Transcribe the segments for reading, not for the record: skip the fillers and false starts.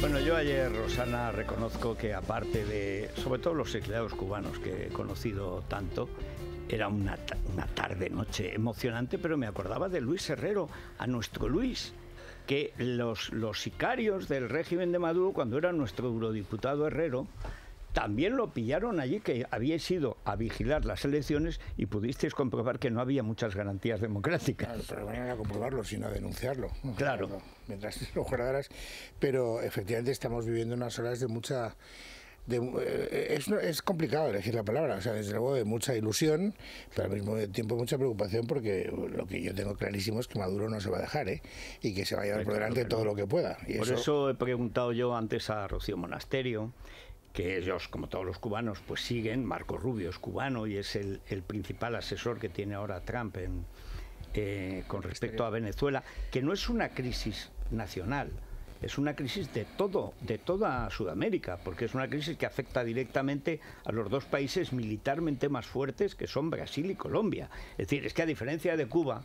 Bueno, yo ayer, Rosana, reconozco que aparte de, sobre todo los exiliados cubanos que he conocido tanto, era una tarde-noche emocionante, pero me acordaba de Luis Herrero, a nuestro Luis, que los sicarios del régimen de Maduro, cuando era nuestro eurodiputado Herrero, también lo pillaron allí, que habíais ido a vigilar las elecciones y pudisteis comprobar que no había muchas garantías democráticas. Claro, pero no era comprobarlo, sino a denunciarlo. Claro. Mientras lo guardaras. Pero efectivamente estamos viviendo unas horas de mucha... es complicado elegir la palabra, o sea, desde luego de mucha ilusión, pero al mismo tiempo mucha preocupación, porque lo que yo tengo clarísimo es que Maduro no se va a dejar, y que se va a llevar por delante todo lo que pueda. Y por eso he preguntado yo antes a Rocío Monasterio, que ellos, como todos los cubanos, pues siguen. Marco Rubio es cubano y es el principal asesor que tiene ahora Trump con respecto a Venezuela, que no es una crisis nacional, es una crisis de toda Sudamérica, porque es una crisis que afecta directamente a los dos países militarmente más fuertes, que son Brasil y Colombia. Es decir, es que a diferencia de Cuba,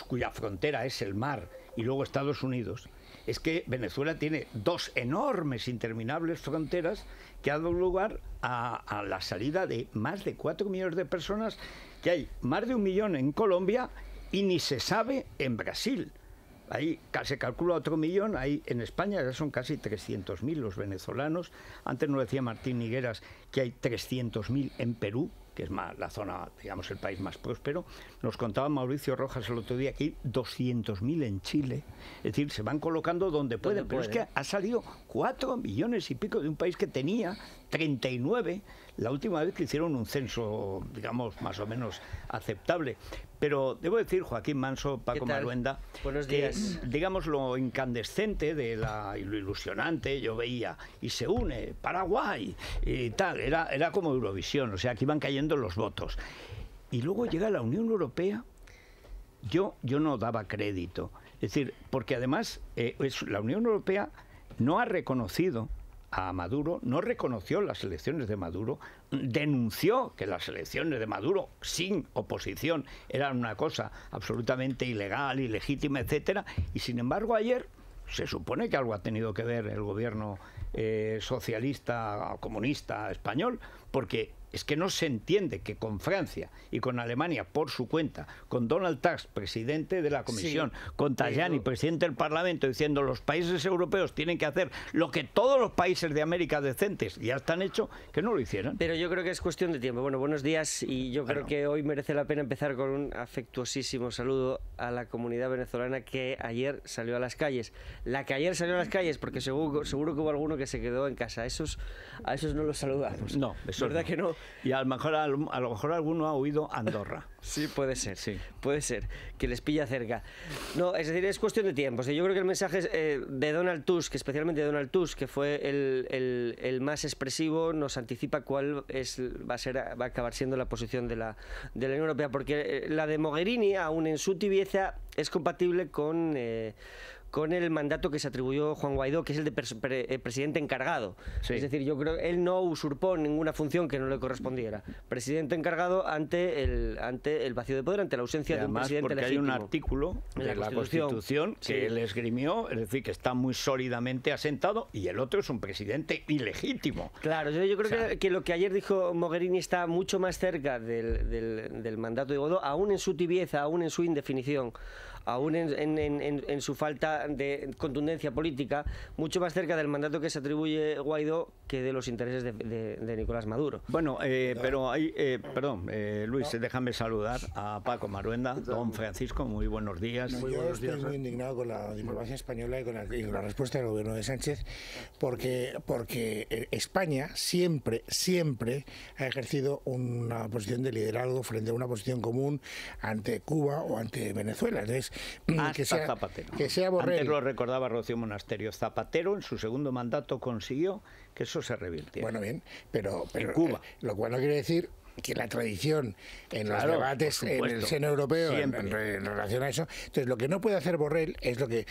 cuya frontera es el mar, y luego Estados Unidos, es que Venezuela tiene dos enormes, interminables fronteras que han dado lugar a la salida de más de 4 millones de personas, que hay más de 1 millón en Colombia y ni se sabe en Brasil. Ahí se calcula otro millón, ahí en España ya son casi 300.000 los venezolanos. Antes nos decía Martín Higueras que hay 300.000 en Perú, que es más la zona, digamos, el país más próspero. Nos contaba Mauricio Rojas el otro día que hay 200.000 en Chile. Es decir, se van colocando donde pueden, pero es que ha salido 4 millones y pico de un país que tenía 39, la última vez que hicieron un censo, digamos, más o menos aceptable. Pero debo decir, Joaquín Manso, Paco Maruenda, buenos días, que, digamos, lo incandescente y lo ilusionante, yo veía, y se une Paraguay y tal, era como Eurovisión, o sea, que iban cayendo los votos. Y luego llega la Unión Europea, yo no daba crédito, es decir, porque además la Unión Europea no ha reconocido a Maduro, no reconoció las elecciones de Maduro, denunció que las elecciones de Maduro sin oposición eran una cosa absolutamente ilegal, ilegítima, etcétera, y sin embargo ayer se supone que algo ha tenido que ver el gobierno socialista o comunista español, porque es que no se entiende que con Francia y con Alemania por su cuenta, con Donald Tusk, presidente de la Comisión, sí, con Tajani, presidente del Parlamento, diciendo los países europeos tienen que hacer lo que todos los países de América decentes ya están hechos, que no lo hicieran. Pero yo creo que es cuestión de tiempo. Bueno, buenos días, y yo creo que hoy merece la pena empezar con un afectuosísimo saludo a la comunidad venezolana que ayer salió a las calles. La que ayer salió a las calles, porque seguro que hubo alguno que se quedó en casa. A esos no los saludamos. No, eso ¿verdad no. Que no? Y a lo mejor alguno ha oído Andorra. Sí, puede ser, sí, puede ser, que les pilla cerca. No, es decir, es cuestión de tiempo. O sea, yo creo que el mensaje de Donald Tusk, especialmente de Donald Tusk, que fue el más expresivo, nos anticipa cuál va a acabar siendo la posición de la Unión Europea, porque la de Mogherini, aún en su tibieza, es compatible con el mandato que se atribuyó Juan Guaidó, que es el de presidente encargado. Sí. Es decir, yo creo que él no usurpó ninguna función que no le correspondiera. Presidente encargado ante el vacío de poder, ante la ausencia de un presidente legítimo. Hay un artículo de la Constitución que él esgrimió, es decir, que está muy sólidamente asentado, y el otro es un presidente ilegítimo. Claro, yo creo que lo que ayer dijo Mogherini está mucho más cerca del mandato de Guaidó, aún en su tibieza, aún en su indefinición, aún en su falta de contundencia política, mucho más cerca del mandato que se atribuye Guaidó que de los intereses de Nicolás Maduro. Bueno, pero hay, perdón, Luis, déjame saludar a Paco Maruenda, don Francisco, muy buenos días. Yo estoy muy indignado con la diplomacia española y con la respuesta del gobierno de Sánchez, porque España siempre ha ejercido una posición de liderazgo frente a una posición común ante Cuba o ante Venezuela. Entonces, Zapatero. Que sea Borrell. Antes lo recordaba Rocío Monasterio. Zapatero en su segundo mandato consiguió que eso se revirtiera. Bueno, bien, pero en Cuba. Lo cual no quiere decir que la tradición en Claro, los debates en el seno europeo en relación a eso. Entonces, lo que no puede hacer Borrell es lo que...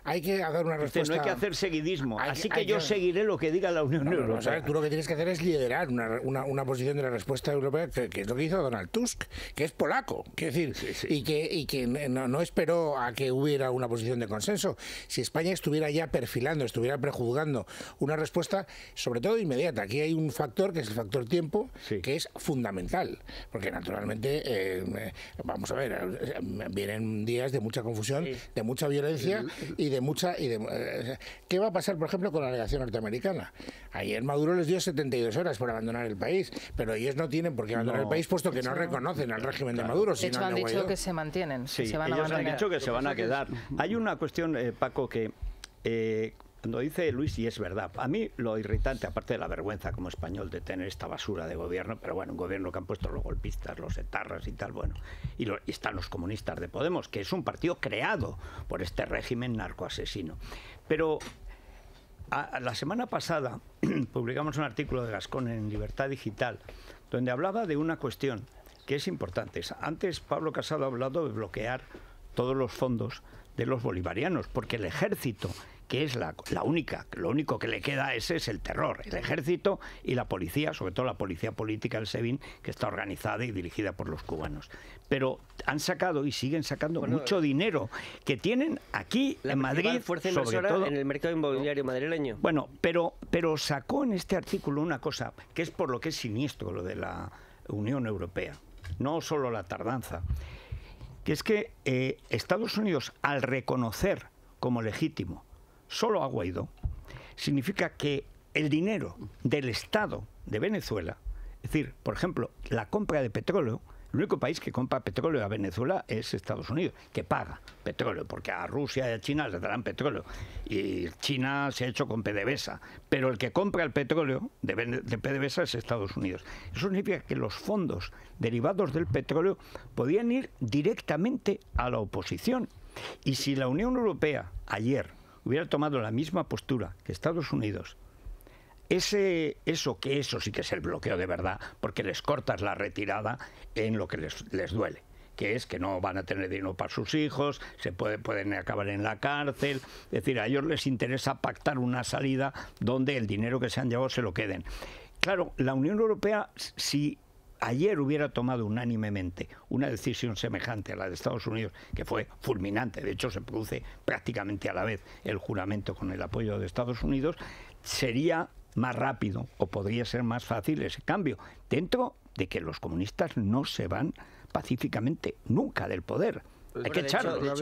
hay que dar una respuesta... No hay que hacer seguidismo, así que yo seguiré lo que diga la Unión Europea. O sea, tú lo que tienes que hacer es liderar una posición de la respuesta europea, que es lo que hizo Donald Tusk, que es polaco, quiero decir, y que no esperó a que hubiera una posición de consenso. Si España estuviera ya perfilando, estuviera prejuzgando una respuesta, sobre todo inmediata. Aquí hay un factor, que es el factor tiempo, que es fundamental, porque naturalmente, vamos a ver, vienen días de mucha confusión, de mucha violencia y de mucha... ¿Qué va a pasar, por ejemplo, con la delegación norteamericana? Ayer Maduro les dio 72 horas por abandonar el país, pero ellos no tienen por qué abandonar el país, puesto que no reconocen al régimen de Maduro. De hecho, han dicho que se mantienen. Sí, se van a ellos mantener. han dicho que se van a quedar. Hay una cuestión, Paco, que... cuando dice Luis, y es verdad, a mí lo irritante, aparte de la vergüenza como español de tener esta basura de gobierno, pero bueno, un gobierno que han puesto los golpistas, los etarras y tal, bueno, y están los comunistas de Podemos, que es un partido creado por este régimen narcoasesino. Pero la semana pasada publicamos un artículo de Gascón en Libertad Digital, donde hablaba de una cuestión que es importante. Antes Pablo Casado ha hablado de bloquear todos los fondos de los bolivarianos, porque el ejército, que es lo único que le queda a ese es el terror, el ejército y la policía, sobre todo la policía política del SEBIN, que está organizada y dirigida por los cubanos. Pero han sacado y siguen sacando mucho dinero que tienen aquí en Madrid, fuerza sobre inversora todo en el mercado inmobiliario madrileño. Bueno, pero sacó en este artículo una cosa que es por lo que es siniestro lo de la Unión Europea, no solo la tardanza, que es que Estados Unidos, al reconocer como legítimo solo a Guaidó, significa que el dinero del Estado de Venezuela, es decir, por ejemplo, la compra de petróleo, el único país que compra petróleo a Venezuela es Estados Unidos, que paga petróleo, porque a Rusia y a China les darán petróleo, y China se ha hecho con PDVSA, pero el que compra el petróleo de PDVSA es Estados Unidos. Eso significa que los fondos derivados del petróleo podían ir directamente a la oposición. Y si la Unión Europea ayer hubiera tomado la misma postura que Estados Unidos, eso sí que es el bloqueo de verdad, porque les cortas la retirada en lo que les duele, que es que no van a tener dinero para sus hijos, pueden acabar en la cárcel. Es decir, a ellos les interesa pactar una salida donde el dinero que se han llevado se lo queden. Claro, la Unión Europea, si ayer hubiera tomado unánimemente una decisión semejante a la de Estados Unidos, que fue fulminante, de hecho se produce prácticamente a la vez el juramento con el apoyo de Estados Unidos, sería más rápido o podría ser más fácil ese cambio, dentro de que los comunistas no se van pacíficamente nunca del poder. Hay que echarlo. Vamos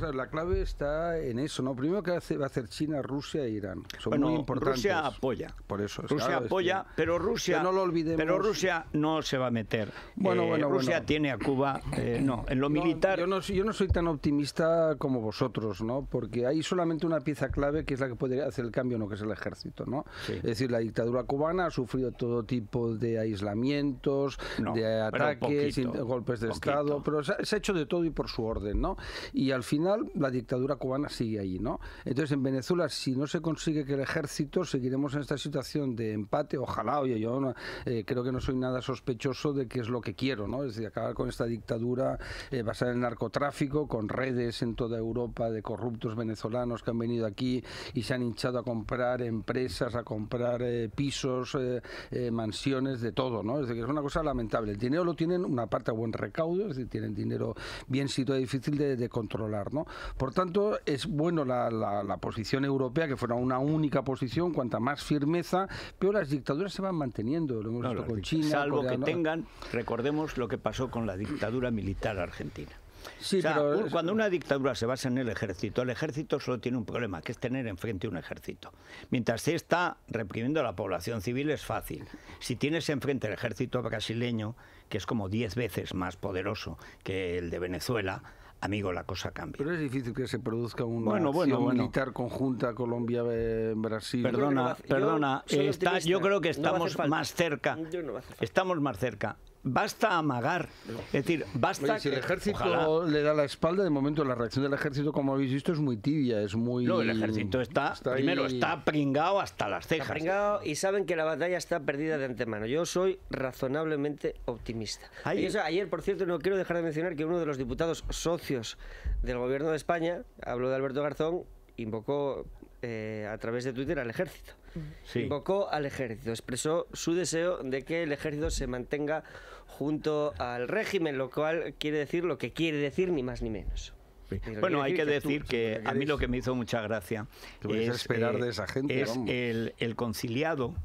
a ver, la clave está en eso, ¿no? Primero, que va a hacer China, Rusia e Irán. Son muy importantes. Rusia apoya. Por eso. Rusia apoya, pero Rusia, no lo olvidemos. Pero Rusia no se va a meter. Rusia tiene a Cuba, no, en lo militar. Yo no soy tan optimista como vosotros, ¿no? Porque hay solamente una pieza clave que es la que puede hacer el cambio, ¿no? Que es el ejército, ¿no? Sí. Es decir, la dictadura cubana ha sufrido todo tipo de aislamientos, de ataques, golpes de Estado, pero se ha hecho de todo y por su orden, ¿no? Y al final la dictadura cubana sigue ahí, ¿no? Entonces en Venezuela, si no se consigue que el ejército, seguiremos en esta situación de empate. Ojalá, oye, yo creo que no soy nada sospechoso de que es lo que quiero, ¿no? Es decir, acabar con esta dictadura basada en el narcotráfico, con redes en toda Europa de corruptos venezolanos que han venido aquí y se han hinchado a comprar empresas, a comprar pisos, mansiones, de todo, ¿no? Es decir, que es una cosa lamentable. El dinero lo tienen una parte a buen recaudo, es decir, tienen dinero bien situado, difícil de controlar, ¿no? Por tanto, es bueno la posición europea, que fuera una única posición, cuanta más firmeza, pero las dictaduras se van manteniendo, lo hemos visto con China, salvo Corea, que tengan, recordemos lo que pasó con la dictadura militar argentina. Sí, o sea, pero cuando una dictadura se basa en el ejército solo tiene un problema, que es tener enfrente un ejército. Mientras se está reprimiendo a la población civil es fácil. Si tienes enfrente el ejército brasileño, que es como 10 veces más poderoso que el de Venezuela, amigo, la cosa cambia. Pero es difícil que se produzca una acción militar conjunta Colombia-Brasil. Perdona, yo creo que estamos más cerca. Estamos más cerca basta amagar. Es decir, basta. Oye, si el ejército ojalá. le da la espalda, de momento la reacción del ejército, como habéis visto, es muy tibia, es muy... No, el ejército primero, está pringado hasta las cejas. Está pringado y saben que la batalla está perdida de antemano. Yo soy razonablemente optimista. Ayer, por cierto, no quiero dejar de mencionar que uno de los diputados socios del gobierno de España, hablo de Alberto Garzón, invocó a través de Twitter al ejército. Sí. Invocó al ejército, expresó su deseo de que el ejército se mantenga junto al régimen, lo cual quiere decir lo que quiere decir, ni más ni menos. Sí. Bueno, hay que decir que a mí lo que me hizo mucha gracia es esperar de esa gente, es el conciliado.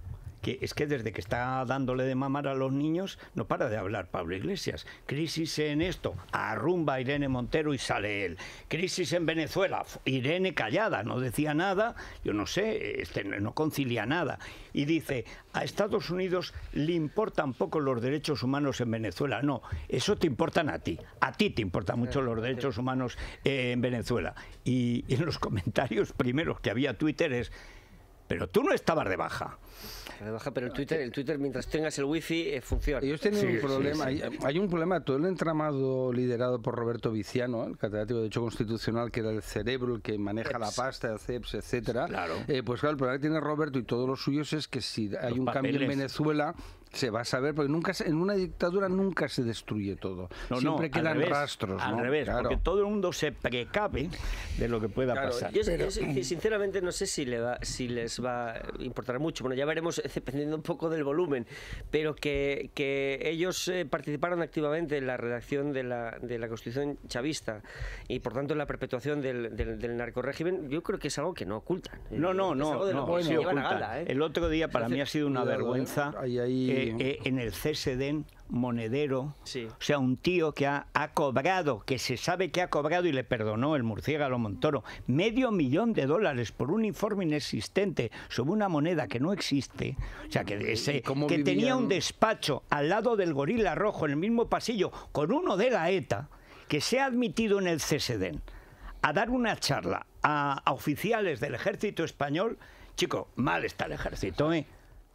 Que es que desde que está dándole de mamar a los niños no para de hablar Pablo Iglesias. Crisis en esto, arrumba a Irene Montero y sale él. Crisis en Venezuela, Irene callada, no decía nada, yo no sé, no concilia nada. Y dice, a Estados Unidos le importan poco los derechos humanos en Venezuela. No, eso te importan a ti te importan mucho los derechos humanos en Venezuela. Y en los comentarios primeros que había Twitter es, pero tú no estabas de baja. Pero el Twitter mientras tengas el wifi funciona. Ellos tienen un problema, hay un problema, todo el entramado liderado por Roberto Viciano, el catedrático de Derecho Constitucional, que era el cerebro, el que maneja la pasta, el CEPS, etcétera. Claro. Pues claro, el problema que tiene Roberto y todos los suyos es que si hay un cambio en Venezuela, se va a saber, porque en una dictadura nunca se destruye todo. Siempre quedan rastros. Al revés, porque todo el mundo se precave de lo que pueda pasar. Yo sinceramente no sé si les va a importar mucho. Bueno, ya veremos, dependiendo un poco del volumen, pero que ellos participaron activamente en la redacción de la Constitución chavista y por tanto en la perpetuación del narcorrégimen, yo creo que es algo que no ocultan. No, sí ocultan. El otro día para mí ha sido una vergüenza en el CSDN monedero, o sea, un tío que ha cobrado, que se sabe que ha cobrado y le perdonó el murciélago Montoro, $500,000 por un informe inexistente sobre una moneda que no existe, o sea, que tenía un despacho al lado del Gorila Rojo en el mismo pasillo con uno de la ETA, que se ha admitido en el CSDN a dar una charla a oficiales del ejército español. Chico, mal está el ejército, ¿eh?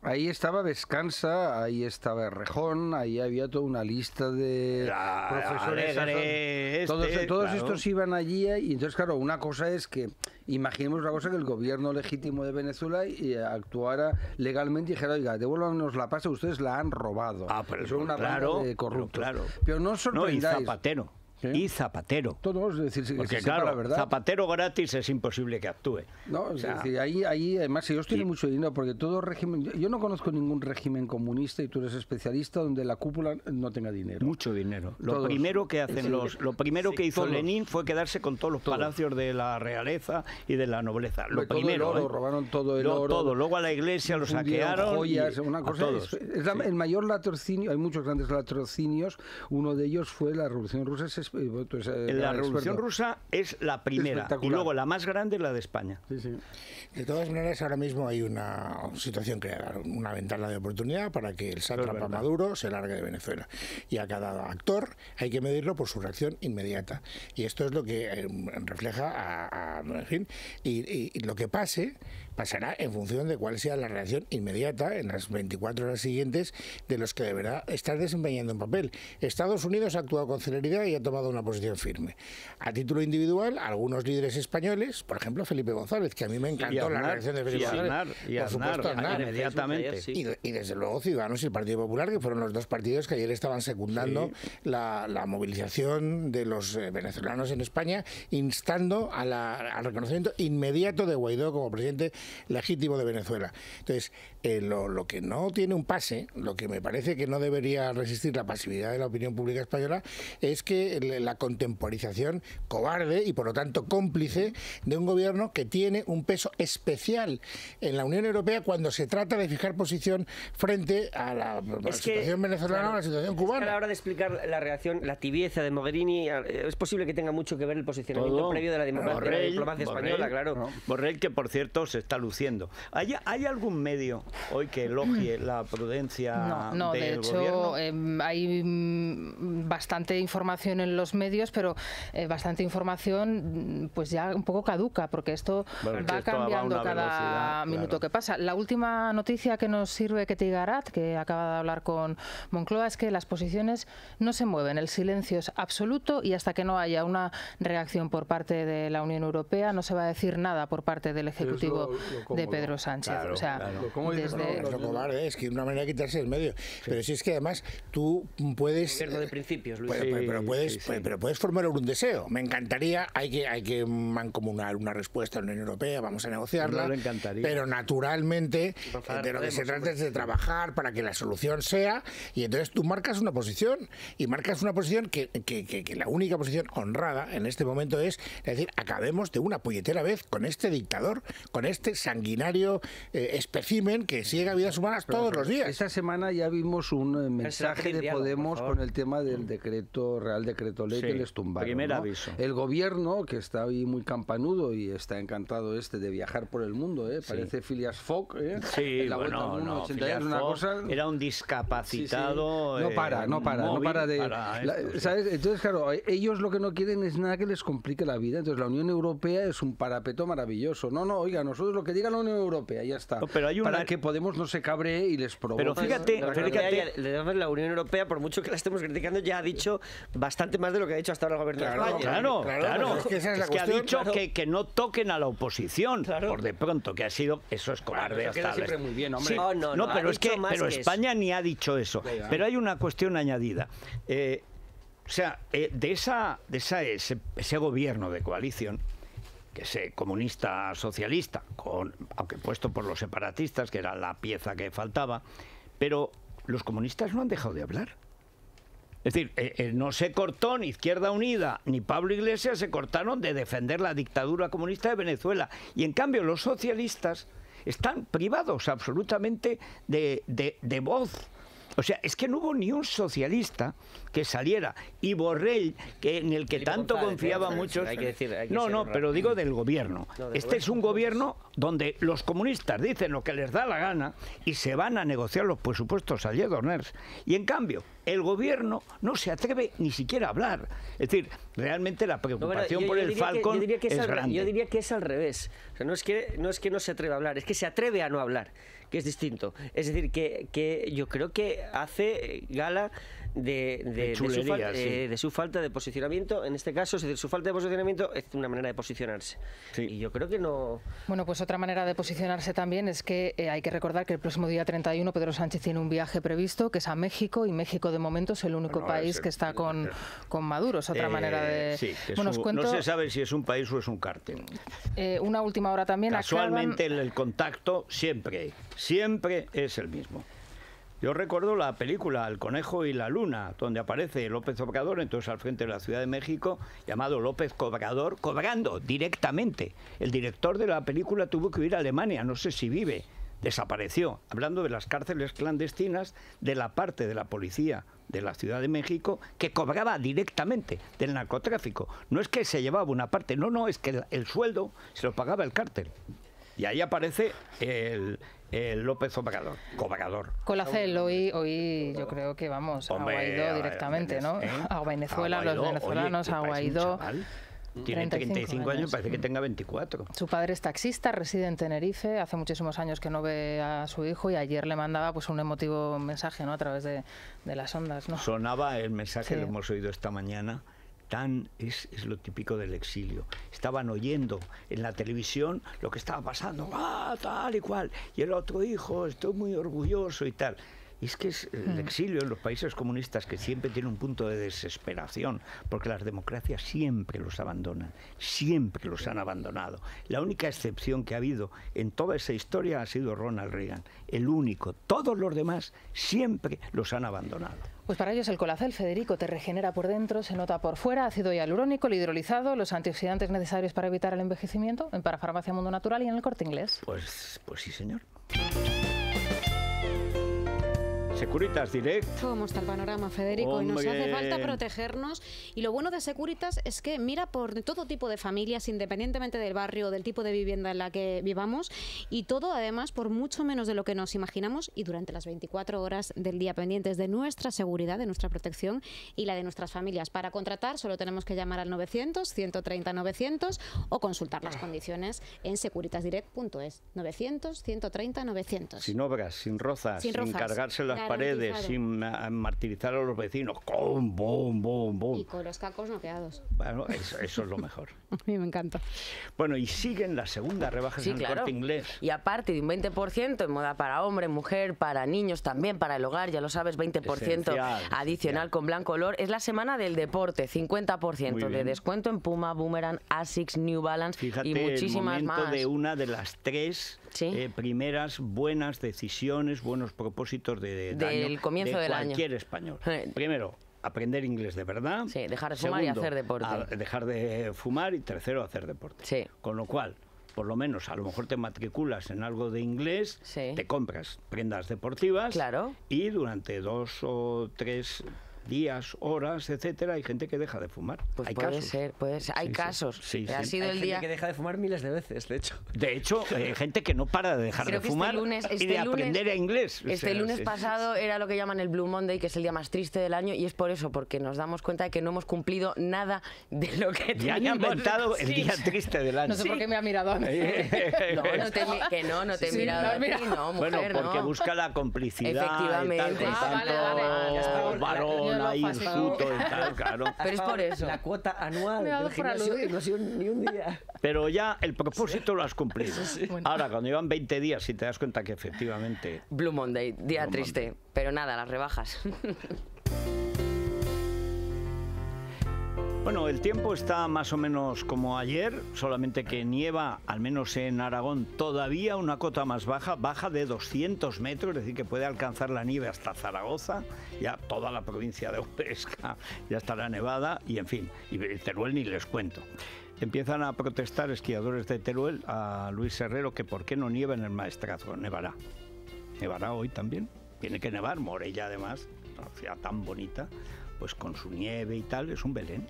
Ahí estaba Vescanza, ahí estaba Errejón, ahí había toda una lista de profesores. Alegre, todos estos iban allí y entonces, claro, una cosa es que, imaginemos una cosa, que el gobierno legítimo de Venezuela actuara legalmente y dijera, oiga, devuélvanos la pasta, ustedes la han robado. Pero son una banda de corruptos. Pero no os sorprendáis. No, y Zapatero. Y Zapatero. Todos, es decir, porque claro, la verdad, Zapatero gratis es imposible que actúe. No, es decir, ahí además ellos tienen mucho dinero, porque todo régimen, yo no conozco ningún régimen comunista, y tú eres especialista, donde la cúpula no tenga dinero. Mucho dinero. Lo primero que hizo Lenin fue quedarse con todos los palacios de la realeza y de la nobleza. Lo primero, robaron todo el oro. Luego a la iglesia lo saquearon. Joyas, una cosa el mayor latrocinio, hay muchos grandes latrocinios, uno de ellos fue la Revolución Rusa. La Revolución Rusa es la primera y luego la más grande es la de España. De todas maneras, ahora mismo hay una situación creada, una ventana de oportunidad para que el sátrapa Maduro se largue de Venezuela. Y a cada actor hay que medirlo por su reacción inmediata. Y esto es lo que refleja en fin, y lo que pasará en función de cuál sea la reacción inmediata en las 24 horas siguientes de los que deberá estar desempeñando un papel. Estados Unidos ha actuado con celeridad y ha tomado una posición firme. A título individual, algunos líderes españoles, por ejemplo Felipe González, que a mí me encantó la reacción de Felipe González, por supuesto Aznar, inmediatamente. Y desde luego Ciudadanos y el Partido Popular, que fueron los dos partidos que ayer estaban secundando la movilización de los venezolanos en España, instando al reconocimiento inmediato de Guaidó como presidente legítimo de Venezuela. Entonces, lo que no tiene un pase, lo que me parece que no debería resistir la pasividad de la opinión pública española, es que la contemporización cobarde y por lo tanto cómplice de un gobierno que tiene un peso especial en la Unión Europea cuando se trata de fijar posición frente a la situación venezolana o a la situación cubana. A la hora de explicar la reacción, la tibieza de Mogherini, es posible que tenga mucho que ver el posicionamiento previo de la diplomacia española, claro. Borrell, que por cierto se está está luciendo. ¿Hay algún medio hoy que elogie la prudencia No, del de hecho, gobierno? Hay bastante información en los medios, pero bastante información pues ya un poco caduca, porque esto va cambiando cada minuto que pasa. La última noticia que nos sirve Ketty Garat, que acaba de hablar con Moncloa, es que las posiciones no se mueven, el silencio es absoluto y hasta que no haya una reacción por parte de la Unión Europea no se va a decir nada por parte del Ejecutivo de Pedro Sánchez. Claro, o sea, desde... Es lo cobarde, es que una manera de quitarse el medio. Pero si es que además tú puedes... de principios, Luis. Pero puedes formular un deseo. Me encantaría, hay que mancomunar una respuesta en la Unión Europea, vamos a negociarla. No le encantaría. Pero naturalmente de lo que se trata es de trabajar para que la solución sea, y entonces tú marcas una posición, y marcas una posición que la única posición honrada en este momento es decir, acabemos de una puñetera vez con este dictador, con este sanguinario espécimen que ciega vidas humanas todos los días. Esta semana ya vimos un mensaje de Podemos con el tema del Real Decreto Ley que les tumbaron. Primer ¿no? aviso. El gobierno, que está ahí muy campanudo y está encantado de viajar por el mundo, parece Phileas Fogg, Sí, en la Vuelta al Mundo, 80 años, una cosa... Era un discapacitado. No para de... ¿sabes? Entonces, claro, ellos lo que no quieren es nada que les complique la vida. Entonces, la Unión Europea es un parapeto maravilloso. Oiga, nosotros lo que diga la Unión Europea, ya está. No, pero hay una... Para que Podemos no se cabree y les provoque. Pero fíjate, la Unión Europea, por mucho que la estemos criticando, ya ha dicho bastante más de lo que ha dicho hasta ahora el gobierno de España. Claro. Es que esa es la que ha cuestión, dicho que no toquen a la oposición, por de pronto, que ha sido... Eso es cobarde. Queda siempre muy bien, hombre. Sí. No, pero es que España ni ha dicho eso. Pero hay una cuestión añadida. O sea, de ese gobierno de coalición, que es comunista socialista, aunque puesto por los separatistas, que era la pieza que faltaba, pero los comunistas no han dejado de hablar. Es decir, no se cortó ni Izquierda Unida ni Pablo Iglesias se cortaron de defender la dictadura comunista de Venezuela. Y en cambio los socialistas están privados absolutamente de voz. O sea, es que no hubo ni un socialista que saliera. Y Borrell, en el que tanto confiaba muchos... pero digo del gobierno. Este es un gobierno donde los comunistas dicen lo que les da la gana y se van a negociar los presupuestos a Lledoners. Y en cambio, el gobierno no se atreve ni siquiera a hablar. Es decir, realmente la preocupación por el Falcon es grande. Yo diría que es al revés. O sea, no es que no se atreve a hablar, es que se atreve a no hablar, que es distinto. Es decir, que yo creo que hace gala de su falta de posicionamiento. En este caso, es decir, su falta de posicionamiento es una manera de posicionarse. Sí. Y yo creo que no... Bueno, pues otra manera de posicionarse también es que hay que recordar que el próximo día 31 Pedro Sánchez tiene un viaje previsto, que es a México, y México de momento es el único país que está con Maduro. Es otra manera de... Sí, no se sabe si es un país o es un cártel. Una última hora también. Casualmente el contacto siempre es el mismo. Yo recuerdo la película El conejo y la luna, donde aparece López Obrador, entonces al frente de la Ciudad de México, llamado López Cobrador, cobrando directamente. El director de la película tuvo que ir a Alemania, no sé si vive, desapareció, hablando de las cárceles clandestinas de la parte de la policía de la Ciudad de México que cobraba directamente del narcotráfico. No es que se llevaba una parte, no, es que el sueldo se lo pagaba el cártel. Y ahí aparece el López Obrador, cobrador. Colacel, hoy yo creo que vamos a Guaidó directamente, ¿no? A Venezuela, los venezolanos, a Guaidó. Tiene 35 años, parece que tenga 24. Su padre es taxista, reside en Tenerife, hace muchísimos años que no ve a su hijo y ayer le mandaba pues un emotivo mensaje, ¿no?, a través de las ondas, ¿no? Sonaba el mensaje, lo hemos oído esta mañana. Es lo típico del exilio. Estaban oyendo en la televisión lo que estaba pasando, tal y cual, y el otro hijo, estoy muy orgulloso y tal. Y es que es el exilio en los países comunistas, que siempre tiene un punto de desesperación, porque las democracias siempre los abandonan, siempre los han abandonado. La única excepción que ha habido en toda esa historia ha sido Ronald Reagan, el único. Todos los demás siempre los han abandonado. Pues para ellos el Colacel, Federico, te regenera por dentro, se nota por fuera, ácido hialurónico, el hidrolizado, los antioxidantes necesarios para evitar el envejecimiento, en Parafarmacia Mundo Natural y en el Corte Inglés. Pues sí, señor. Securitas Direct. ¿Cómo está el panorama, Federico? Y nos Hombre. hace falta protegernos. Y lo bueno de Securitas es que mira por todo tipo de familias, independientemente del barrio o del tipo de vivienda en la que vivamos, y todo además por mucho menos de lo que nos imaginamos y durante las 24 horas del día, pendientes de nuestra seguridad, de nuestra protección y la de nuestras familias. Para contratar solo tenemos que llamar al 900-130-900 o consultar las condiciones en securitasdirect.es. 900-130-900. Sin obras, sin rozas, sin cargarse las paredes, sin martirizar a los vecinos. ¡Bum, bum, bum, bum! Y con los cacos noqueados. Bueno, eso es lo mejor. A mí me encanta. Bueno, y siguen las segundas rebajas en el Corte Inglés. Y aparte de un 20% en moda para hombre, mujer, para niños también, para el hogar, ya lo sabes, 20% adicional con Blanco Olor. Es la semana del deporte, 50% de descuento en Puma, Boomerang, Asics, New Balance. Fíjate, y muchísimas el momento más. de una de las tres primeras buenas decisiones, buenos propósitos del comienzo del año. Cualquier español. Primero, aprender inglés de verdad. Sí, dejar de fumar y hacer deporte. Dejar de fumar y tercero, hacer deporte. Sí. Con lo cual, por lo menos, a lo mejor te matriculas en algo de inglés, te compras prendas deportivas y durante 2 o 3 días, horas, etcétera, hay gente que deja de fumar. Pues hay puede casos. ser, hay casos. Ha sido hay el día gente que deja de fumar miles de veces, de hecho. De hecho, hay gente que no para de dejar de fumar y de aprender inglés. Este lunes pasado era lo que llaman el Blue Monday, que es el día más triste del año, y es por eso, porque nos damos cuenta de que no hemos cumplido nada de lo que teníamos. Ya han inventado el día triste del año. No sé por qué me ha mirado a mí. No te he mirado a ti, no, mujer, bueno, porque busca la complicidad. Efectivamente. Y tal, varón, ahí insulto y tal, claro. Pero es por eso. La cuota anual del gimnasio no ha sido ni un día. Pero ya el propósito lo has cumplido. Bueno. Ahora, cuando llevan 20 días y te das cuenta que efectivamente... Blue Monday, día triste. Pero nada, las rebajas. Bueno, el tiempo está más o menos como ayer, solamente que nieva, al menos en Aragón, todavía una cota más baja, baja de 200 metros, es decir, que puede alcanzar la nieve hasta Zaragoza, ya toda la provincia de Huesca ya estará nevada, y en fin, y Teruel ni les cuento. Empiezan a protestar esquiadores de Teruel a Luis Herrero que por qué no nieva en el Maestrazgo. Nevará. Nevará hoy también. Tiene que nevar. Morella, además, una ciudad tan bonita, pues con su nieve y tal, es un Belén.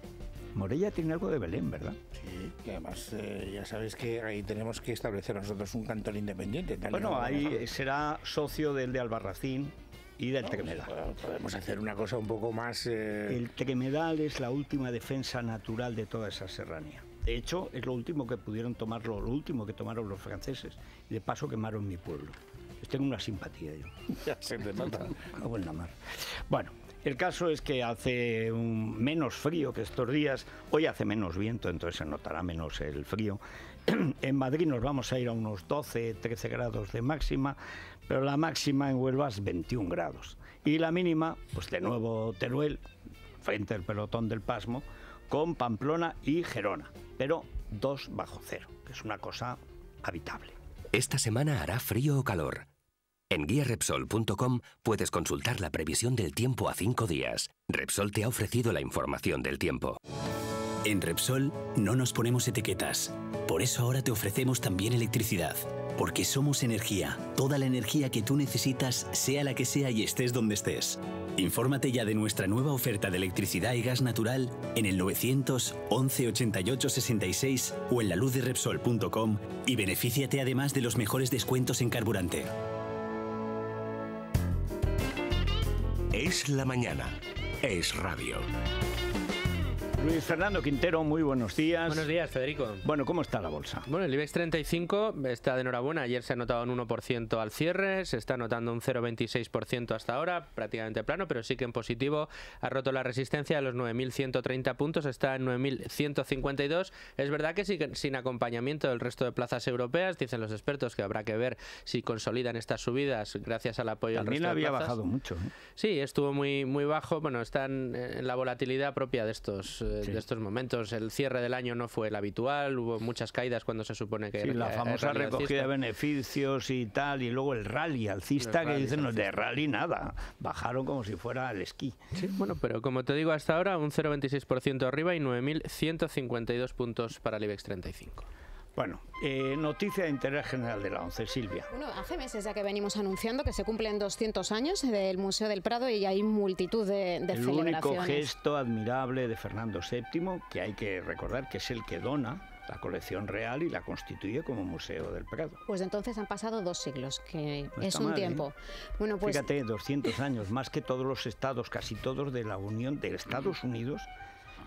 Morella tiene algo de Belén, ¿verdad? Sí, y además ya sabes que ahí tenemos que establecer nosotros un cantón independiente. Bueno, ahí será socio del de Albarracín y del Tremedal. Podemos hacer una cosa un poco más... El Tremedal es la última defensa natural de toda esa serranía. De hecho, es lo último que pudieron tomarlo, lo último que tomaron los franceses. Y de paso quemaron mi pueblo. Les tengo una simpatía yo. Ya se te nota. A buena mar. Bueno, el caso es que hace menos frío que estos días. Hoy hace menos viento, entonces se notará menos el frío. En Madrid nos vamos a ir a unos 12, 13 grados de máxima, pero la máxima en Huelva es 21 grados. Y la mínima, pues de nuevo Teruel, frente al pelotón del Pasmo, con Pamplona y Gerona, pero 2 bajo cero, que es una cosa habitable. Esta semana hará frío o calor. En guiarepsol.com puedes consultar la previsión del tiempo a 5 días. Repsol te ha ofrecido la información del tiempo. En Repsol no nos ponemos etiquetas. Por eso ahora te ofrecemos también electricidad. Porque somos energía. Toda la energía que tú necesitas, sea la que sea y estés donde estés. Infórmate ya de nuestra nueva oferta de electricidad y gas natural en el 900 11 88 66 o en laluzderepsol.com y benefíciate además de los mejores descuentos en carburante. Es la mañana. Es radio. Luis Fernando Quintero, muy buenos días. Buenos días, Federico. Bueno, ¿cómo está la bolsa? Bueno, el IBEX 35 está de enhorabuena. Ayer se ha notado un 1% al cierre, se está notando un 0,26% hasta ahora, prácticamente plano, pero sí que en positivo. Ha roto la resistencia de los 9.130 puntos, está en 9.152. Es verdad que sin acompañamiento del resto de plazas europeas, dicen los expertos que habrá que ver si consolidan estas subidas gracias al apoyo del resto de había plazas. Bajado mucho. Sí, estuvo muy bajo. Bueno, están en la volatilidad propia de estos momentos. El cierre del año no fue el habitual, hubo muchas caídas cuando se supone que... Sí, la famosa recogida de beneficios y tal, y luego el rally alcista, que dicen los de rally nada, bajaron como si fuera el esquí. Sí, bueno, pero como te digo, hasta ahora un 0,26% arriba y 9.152 puntos para el IBEX 35. Bueno, noticia de interés general de la ONCE, Silvia. Bueno, hace meses ya que venimos anunciando que se cumplen 200 años del Museo del Prado y hay multitud de celebraciones. El único gesto admirable de Fernando VII, que hay que recordar que es el que dona la colección real y la constituye como Museo del Prado. Pues entonces han pasado 2 siglos, que no es un mal, tiempo. Bueno, pues fíjate, 200 años, más que todos los estados, casi todos de la Unión de Estados Unidos,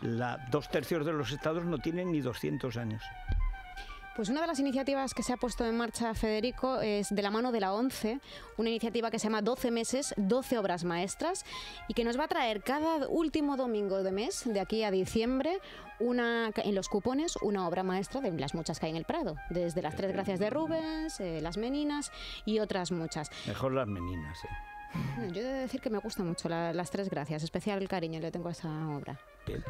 2/3 de los estados no tienen ni 200 años. Pues una de las iniciativas que se ha puesto en marcha, Federico, es de la mano de la ONCE, una iniciativa que se llama 12 meses, 12 obras maestras, y que nos va a traer cada último domingo de mes, de aquí a diciembre, en los cupones, una obra maestra de las muchas que hay en el Prado, desde las 3 gracias de Rubens, las Meninas y otras muchas. Mejor las Meninas, Bueno, yo he de decir que me gustan mucho las 3 gracias, especial cariño le tengo a esa obra. Bien.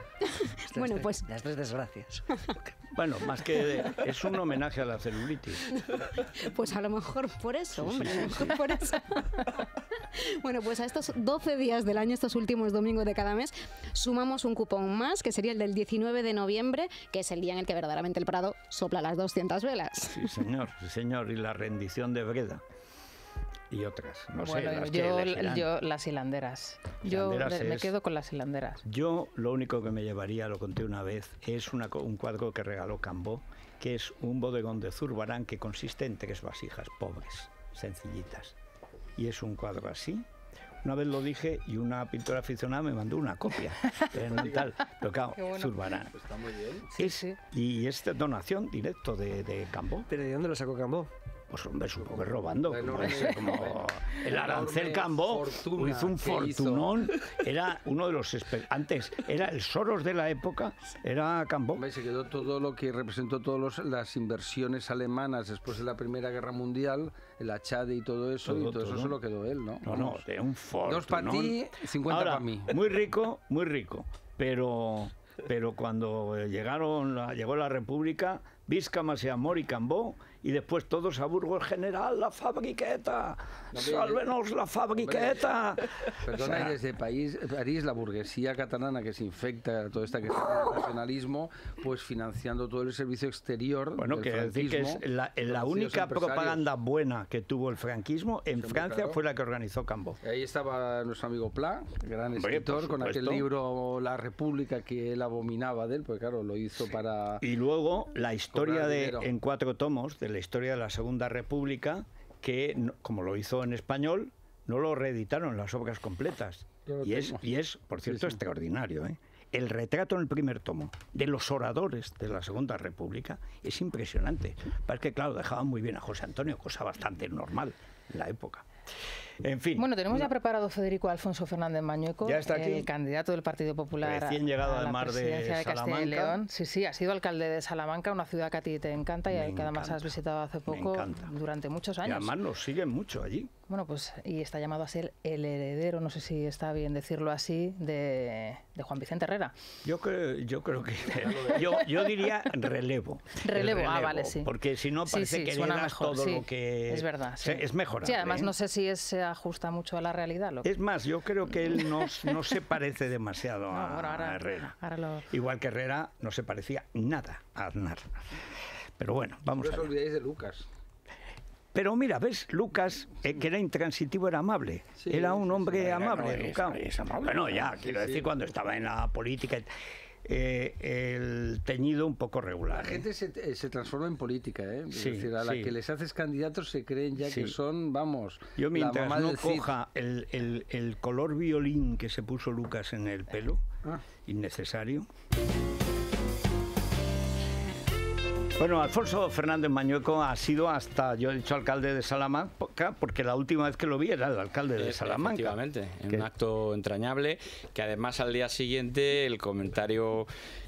Bueno, pues las 3 desgracias. Bueno, más que es un homenaje a la celulitis. Pues a lo mejor por eso, hombre, a lo mejor por eso. Bueno, pues a estos 12 días del año, estos últimos domingos de cada mes, sumamos un cupón más, que sería el del 19 de noviembre, que es el día en el que verdaderamente el Prado sopla las 200 velas. Sí, señor, y la rendición de Breda. Y otras, no bueno, sé, las yo las hilanderas. Yo me quedo con las hilanderas. Yo lo único que me llevaría, lo conté una vez, es un cuadro que regaló Cambó, que es un bodegón de Zurbarán que consiste en 3 vasijas pobres, sencillitas. Y es un cuadro así. Una vez lo dije y una pintora aficionada me mandó una copia. Tal. Pero claro, bueno. Zurbarán. Está muy bien. Sí. Y es donación directo de Cambó. ¿Pero de dónde lo sacó Cambó? Pues hombre, supongo que robando, como el Arancel Cambó hizo un fortunón, era uno de los antes era el Soros de la época, era Cambó. Se quedó todo lo que representó todas las inversiones alemanas después de la Primera Guerra Mundial, el Achade y todo eso, eso se lo quedó él, ¿no? No, de un fortunón. 2 para ti, 50 para mí. Muy rico, pero cuando llegó la República, Visca, Maseamor y Cambó, y después todos a Burgos, general, la fabriqueta, sálvenos la fabriqueta. Perdona, y desde París, la burguesía catalana que se infecta, todo este nacionalismo, pues financiando todo el servicio exterior. Bueno, que decir que es la única propaganda buena que tuvo el franquismo en Francia fue la que organizó Cambó. Ahí estaba nuestro amigo Pla, gran escritor, con aquel libro La República que él abominaba de él, porque claro, lo hizo para... Y luego la historia en 4 tomos de la historia de la Segunda República, que como lo hizo en español, no lo reeditaron las obras completas. Y es, por cierto, extraordinario, ¿eh? El retrato en el primer tomo de los oradores de la Segunda República es impresionante. Parece que, claro, dejaban muy bien a José Antonio, cosa bastante normal en la época. En fin. Bueno, tenemos ya preparado, Federico, a Alfonso Fernández Mañueco, el candidato del Partido Popular recién llegado a la presidencia de Castilla y León. Sí, ha sido alcalde de Salamanca, una ciudad que a ti te encanta y que además has visitado hace poco durante muchos años. Y además nos siguen mucho allí. Bueno, pues y está llamado a ser el heredero, no sé si está bien decirlo así, de Juan Vicente Herrera. Yo creo que yo diría relevo. Relevo, vale, sí. Porque si no parece que suena heredas mejor, todo lo que es verdad, sí. Es mejorable. Sí, además no sé si se ajusta mucho a la realidad. Es más, yo creo que él no se parece demasiado a Herrera. Igual que Herrera no se parecía nada a Aznar. Pero bueno, vamos a ver. No os olvidéis de Lucas. Pero mira, ¿ves? Lucas, que era intransitivo, era amable. Era un hombre amable. Es amable. Bueno, ya, quiero decir, cuando estaba en la política... el teñido un poco regular. La gente se transforma en política, ¿eh? Es decir, a la que les haces candidatos se creen ya que son, vamos, yo mientras no coja el color violín que se puso Lucas en el pelo, innecesario. Bueno, Alfonso Fernández Mañueco ha sido hasta, yo he dicho, alcalde de Salamanca, porque la última vez que lo vi era el alcalde de Salamanca. Efectivamente, en un acto entrañable, que además al día siguiente el comentario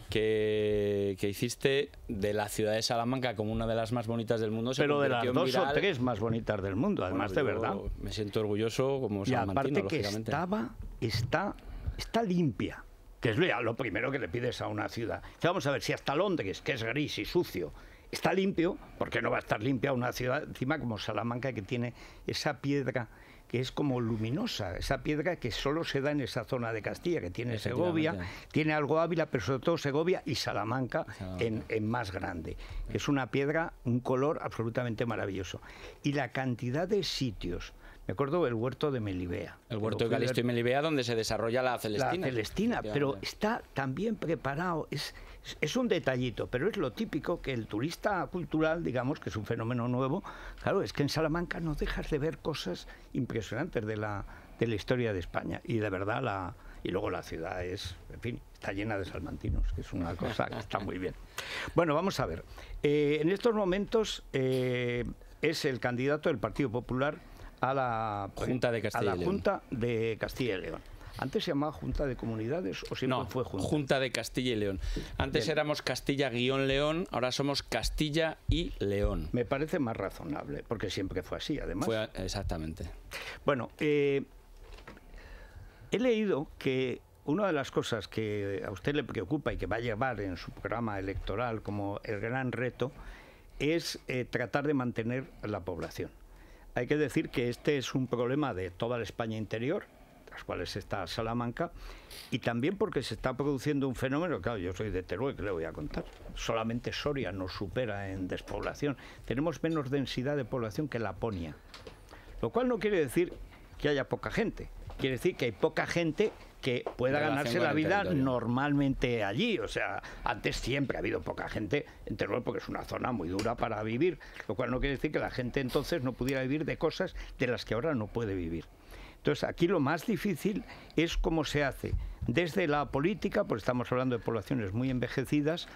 que hiciste de la ciudad de Salamanca como una de las más bonitas del mundo se pero de las convirtió en 2 viral. O 3 más bonitas del mundo, además, de verdad. Me siento orgulloso como Y salmantino, aparte que está limpia, que es lo primero que le pides a una ciudad. Vamos a ver, si hasta Londres, que es gris y sucio, está limpio, ¿por qué no va a estar limpia una ciudad encima como Salamanca, que tiene esa piedra que es como luminosa, esa piedra que solo se da en esa zona de Castilla, que tiene Segovia, tiene algo Ávila, pero sobre todo Segovia y Salamanca en más grande. Es una piedra, un color absolutamente maravilloso. Y la cantidad de sitios. Me acuerdo del huerto de Melibea. El huerto de Calixto y Melibea, donde se desarrolla la Celestina. La Celestina, pero está tan bien preparado. Es un detallito, pero es lo típico que el turista cultural, digamos, que es un fenómeno nuevo, claro, es que en Salamanca no dejas de ver cosas impresionantes de la historia de España. Y de verdad, y luego la ciudad es, en fin, está llena de salmantinos, que es una cosa que está muy bien. Bueno, vamos a ver. En estos momentos es el candidato del Partido Popular a la Junta de Castilla y León. Junta de Castilla y León. ¿Antes se llamaba Junta de Comunidades o siempre fue Junta? Junta de Castilla y León. Antes éramos Castilla-León, ahora somos Castilla y León. Me parece más razonable, porque siempre fue así, además. Exactamente. Bueno, he leído que una de las cosas que a usted le preocupa y que va a llevar en su programa electoral como el gran reto es tratar de mantener la población. Hay que decir que este es un problema de toda la España interior, las cuales está Salamanca, y también porque se está produciendo un fenómeno, claro, yo soy de Teruel, que le voy a contar, solamente Soria nos supera en despoblación, tenemos menos densidad de población que Laponia, lo cual no quiere decir que haya poca gente, quiere decir que hay poca gente que pueda ganarse la vida normalmente allí. O sea, antes siempre ha habido poca gente en Teruel porque es una zona muy dura para vivir, lo cual no quiere decir que la gente entonces no pudiera vivir de cosas de las que ahora no puede vivir. Entonces, aquí lo más difícil es cómo se hace desde la política, porque estamos hablando de poblaciones muy envejecidas,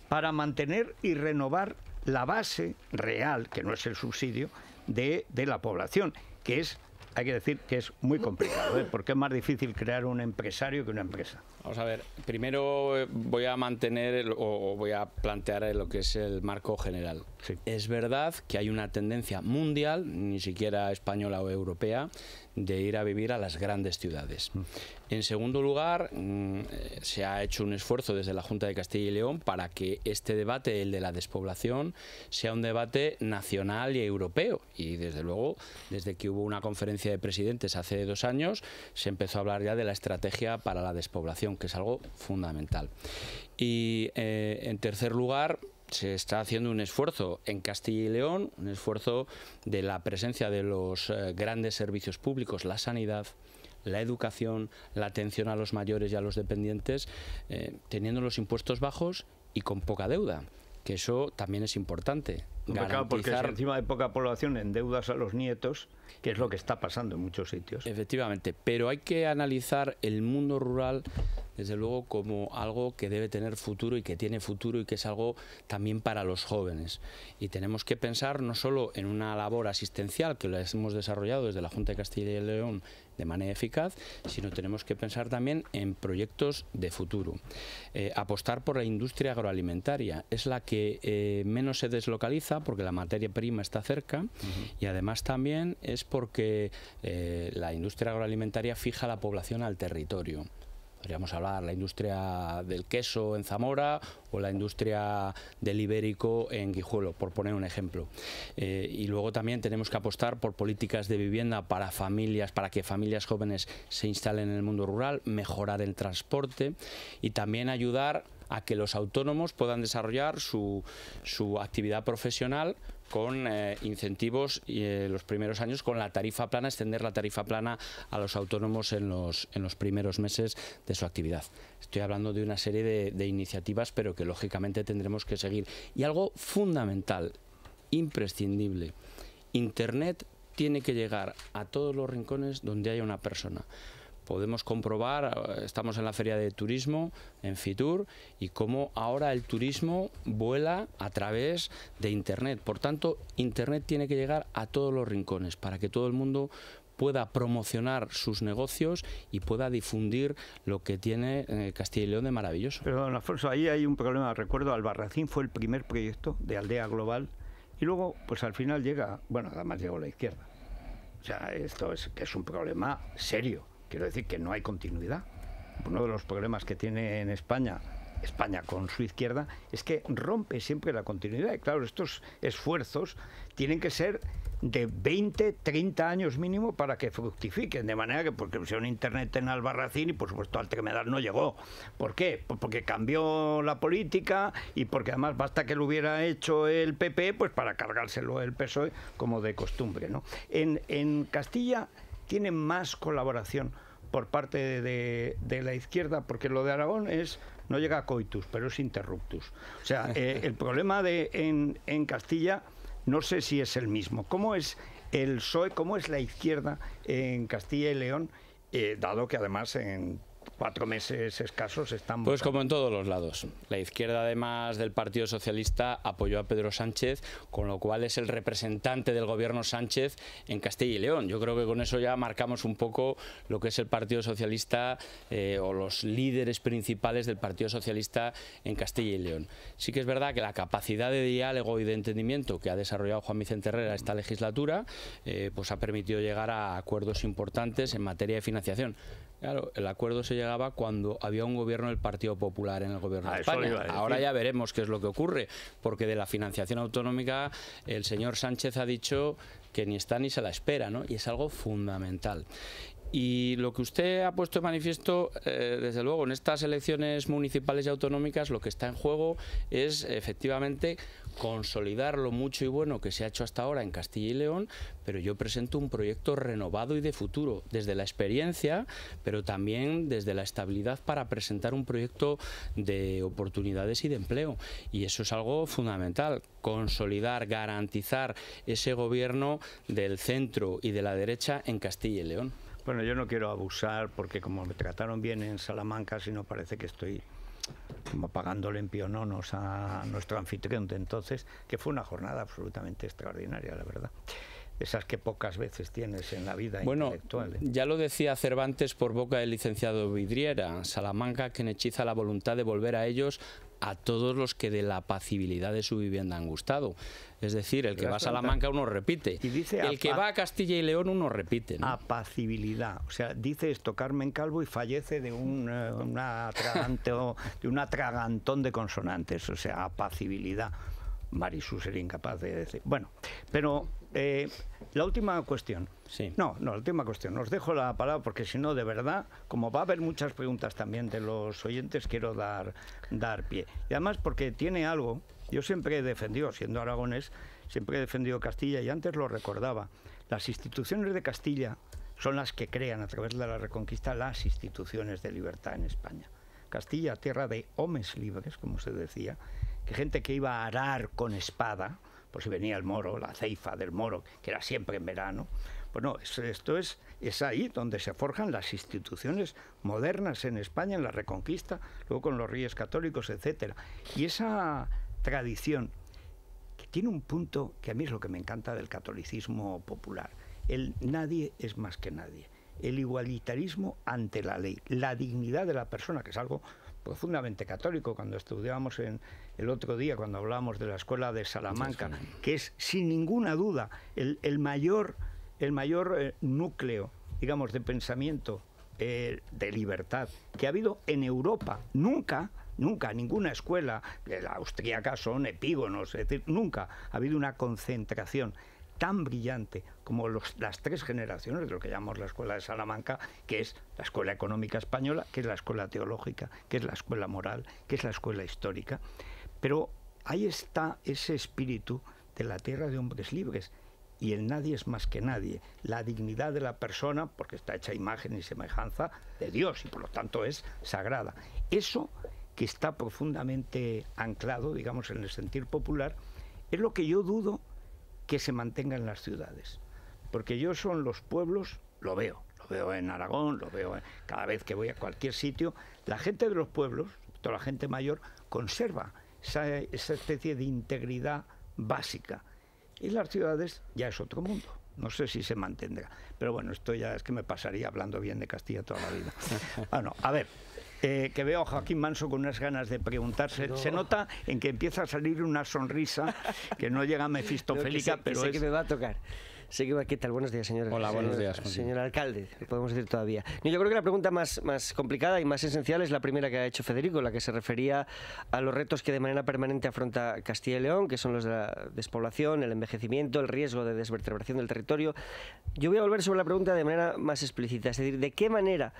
para mantener y renovar la base real, que no es el subsidio, de la población, que es, hay que decir que es muy complicado, porque es más difícil crear un empresario que una empresa. Vamos a ver, primero voy a mantener o voy a plantear lo que es el marco general. Sí. Es verdad que hay una tendencia mundial, ni siquiera española o europea, de ir a vivir a las grandes ciudades. En segundo lugar, se ha hecho un esfuerzo desde la Junta de Castilla y León para que este debate, el de la despoblación, sea un debate nacional y europeo. Y desde luego, desde que hubo una conferencia de presidentes hace 2 años, se empezó a hablar ya de la estrategia para la despoblación, que es algo fundamental. Y en tercer lugar, se está haciendo un esfuerzo en Castilla y León, un esfuerzo de la presencia de los grandes servicios públicos, la sanidad, la educación, la atención a los mayores y a los dependientes, teniendo los impuestos bajos y con poca deuda, que eso también es importante. Claro, porque si encima de poca población endeudas a los nietos, que es lo que está pasando en muchos sitios. Efectivamente, pero hay que analizar el mundo rural desde luego como algo que debe tener futuro y que tiene futuro y que es algo también para los jóvenes. Y tenemos que pensar no solo en una labor asistencial que la hemos desarrollado desde la Junta de Castilla y León de manera eficaz, sino tenemos que pensar también en proyectos de futuro. Apostar por la industria agroalimentaria es la que menos se deslocaliza porque la materia prima está cerca y además también es porque la industria agroalimentaria fija la población al territorio. Podríamos hablar de la industria del queso en Zamora o la industria del ibérico en Guijuelo, por poner un ejemplo. Y luego también tenemos que apostar por políticas de vivienda para familias, para que familias jóvenes se instalen en el mundo rural, mejorar el transporte y también ayudar a que los autónomos puedan desarrollar su actividad profesional con incentivos los primeros años, con la tarifa plana, extender la tarifa plana a los autónomos en los primeros meses de su actividad. Estoy hablando de una serie de iniciativas, pero que lógicamente tendremos que seguir. Y algo fundamental, imprescindible, Internet tiene que llegar a todos los rincones donde haya una persona. Podemos comprobar, estamos en la Feria de Turismo, en Fitur, y cómo ahora el turismo vuela a través de Internet. Por tanto, Internet tiene que llegar a todos los rincones para que todo el mundo pueda promocionar sus negocios y pueda difundir lo que tiene Castilla y León de maravilloso. Pero, don Alfonso, ahí hay un problema. Recuerdo, Albarracín fue el primer proyecto de aldea global y luego, pues al final llega, bueno, además llegó la izquierda. O sea, esto es un problema serio. Quiero decir que no hay continuidad. Uno de los problemas que tiene en España España con su izquierda, es que rompe siempre la continuidad. Y claro, estos esfuerzos tienen que ser de 20, 30 años mínimo para que fructifiquen, de manera que, porque pusieron internet en Albarracín y por supuesto Altremedal no llegó. ¿Por qué? Pues porque cambió la política y porque además basta que lo hubiera hecho el PP pues para cargárselo el PSOE como de costumbre, ¿no? En Castilla tiene más colaboración por parte de la izquierda, porque lo de Aragón no llega a coitus, pero es interruptus. O sea, el problema en Castilla no sé si es el mismo. ¿Cómo es el PSOE, cómo es la izquierda en Castilla y León, dado que además en 4 meses escasos están... Pues como en todos los lados. La izquierda, además del Partido Socialista, apoyó a Pedro Sánchez, con lo cual es el representante del gobierno Sánchez en Castilla y León. Yo creo que con eso ya marcamos un poco lo que es el Partido Socialista o los líderes principales del Partido Socialista en Castilla y León. Sí que es verdad que la capacidad de diálogo y de entendimiento que ha desarrollado Juan Vicente Herrera esta legislatura pues ha permitido llegar a acuerdos importantes en materia de financiación. Claro, el acuerdo se llegaba cuando había un gobierno del Partido Popular en el gobierno de España. Ahora ya veremos qué es lo que ocurre, porque de la financiación autonómica el señor Sánchez ha dicho que ni está ni se la espera, ¿no? Y es algo fundamental. Y lo que usted ha puesto de manifiesto, desde luego, en estas elecciones municipales y autonómicas, lo que está en juego es efectivamente consolidar lo mucho y bueno que se ha hecho hasta ahora en Castilla y León, pero yo presento un proyecto renovado y de futuro, desde la experiencia, pero también desde la estabilidad, para presentar un proyecto de oportunidades y de empleo. Y eso es algo fundamental, consolidar, garantizar ese gobierno del centro y de la derecha en Castilla y León. Bueno, yo no quiero abusar porque como me trataron bien en Salamanca, si no parece que estoy como pagándole en piononos a nuestro anfitrión de entonces, que fue una jornada absolutamente extraordinaria, la verdad. Esas que pocas veces tienes en la vida intelectual. Bueno, ya lo decía Cervantes por boca del licenciado Vidriera: Salamanca, quien hechiza la voluntad de volver a ellos a todos los que de la apacibilidad de su vivienda han gustado. Es decir, el que va a Salamanca uno repite, y dice el que va a Castilla y León uno repite, ¿no? Apacibilidad, o sea, dice esto Carmen Calvo y fallece de un atragantón de consonantes, o sea, apacibilidad. Marisú sería incapaz de decir. Bueno, pero la última cuestión. Sí. No, la última cuestión. Os dejo la palabra porque si no, de verdad, como va a haber muchas preguntas también de los oyentes, quiero dar pie. Y además porque tiene algo. Yo siempre he defendido, siendo aragonés, siempre he defendido Castilla y antes lo recordaba. Las instituciones de Castilla son las que crean a través de la Reconquista las instituciones de libertad en España. Castilla, tierra de hombres libres, como se decía, que gente que iba a arar con espada, por si venía el moro, la ceifa del moro, que era siempre en verano. Bueno, esto es ahí donde se forjan las instituciones modernas en España, en la Reconquista, luego con los reyes católicos, etcétera. Y esa tradición, que tiene un punto que a mí es lo que me encanta del catolicismo popular, el nadie es más que nadie, el igualitarismo ante la ley, la dignidad de la persona, que es algo profundamente católico. Cuando estudiábamos el otro día, cuando hablábamos de la escuela de Salamanca, que es sin ninguna duda el mayor núcleo, digamos, de pensamiento de libertad que ha habido en Europa. Nunca ninguna escuela, la austríaca son epígonos, es decir, nunca ha habido una concentración tan brillante como las 3 generaciones de lo que llamamos la escuela de Salamanca, que es la escuela económica española, que es la escuela teológica, que es la escuela moral, que es la escuela histórica. Pero ahí está ese espíritu de la tierra de hombres libres, y el nadie es más que nadie, la dignidad de la persona, porque está hecha imagen y semejanza de Dios y por lo tanto es sagrada. Eso que está profundamente anclado, digamos, en el sentir popular, es lo que yo dudo que se mantenga en las ciudades, porque yo son los pueblos, lo veo en Aragón, lo veo cada vez que voy a cualquier sitio, la gente de los pueblos, toda la gente mayor, conserva esa especie de integridad básica, y las ciudades ya es otro mundo. No sé si se mantendrá, pero bueno, esto ya es que me pasaría hablando bien de Castilla toda la vida. Bueno, a ver, que veo a Joaquín Manso con unas ganas de preguntarse. No. Se nota en que empieza a salir una sonrisa que no llega a mefistofélica, pero sé que me va a tocar. ¿Qué tal? Buenos días, señor. Hola, buenos días. Señor alcalde, lo podemos decir todavía. Yo creo que la pregunta más complicada y más esencial es la primera que ha hecho Federico, la que se refería a los retos que de manera permanente afronta Castilla y León, que son los de la despoblación, el envejecimiento, el riesgo de desvertebración del territorio. Yo voy a volver sobre la pregunta de manera más explícita, es decir, ¿de qué manera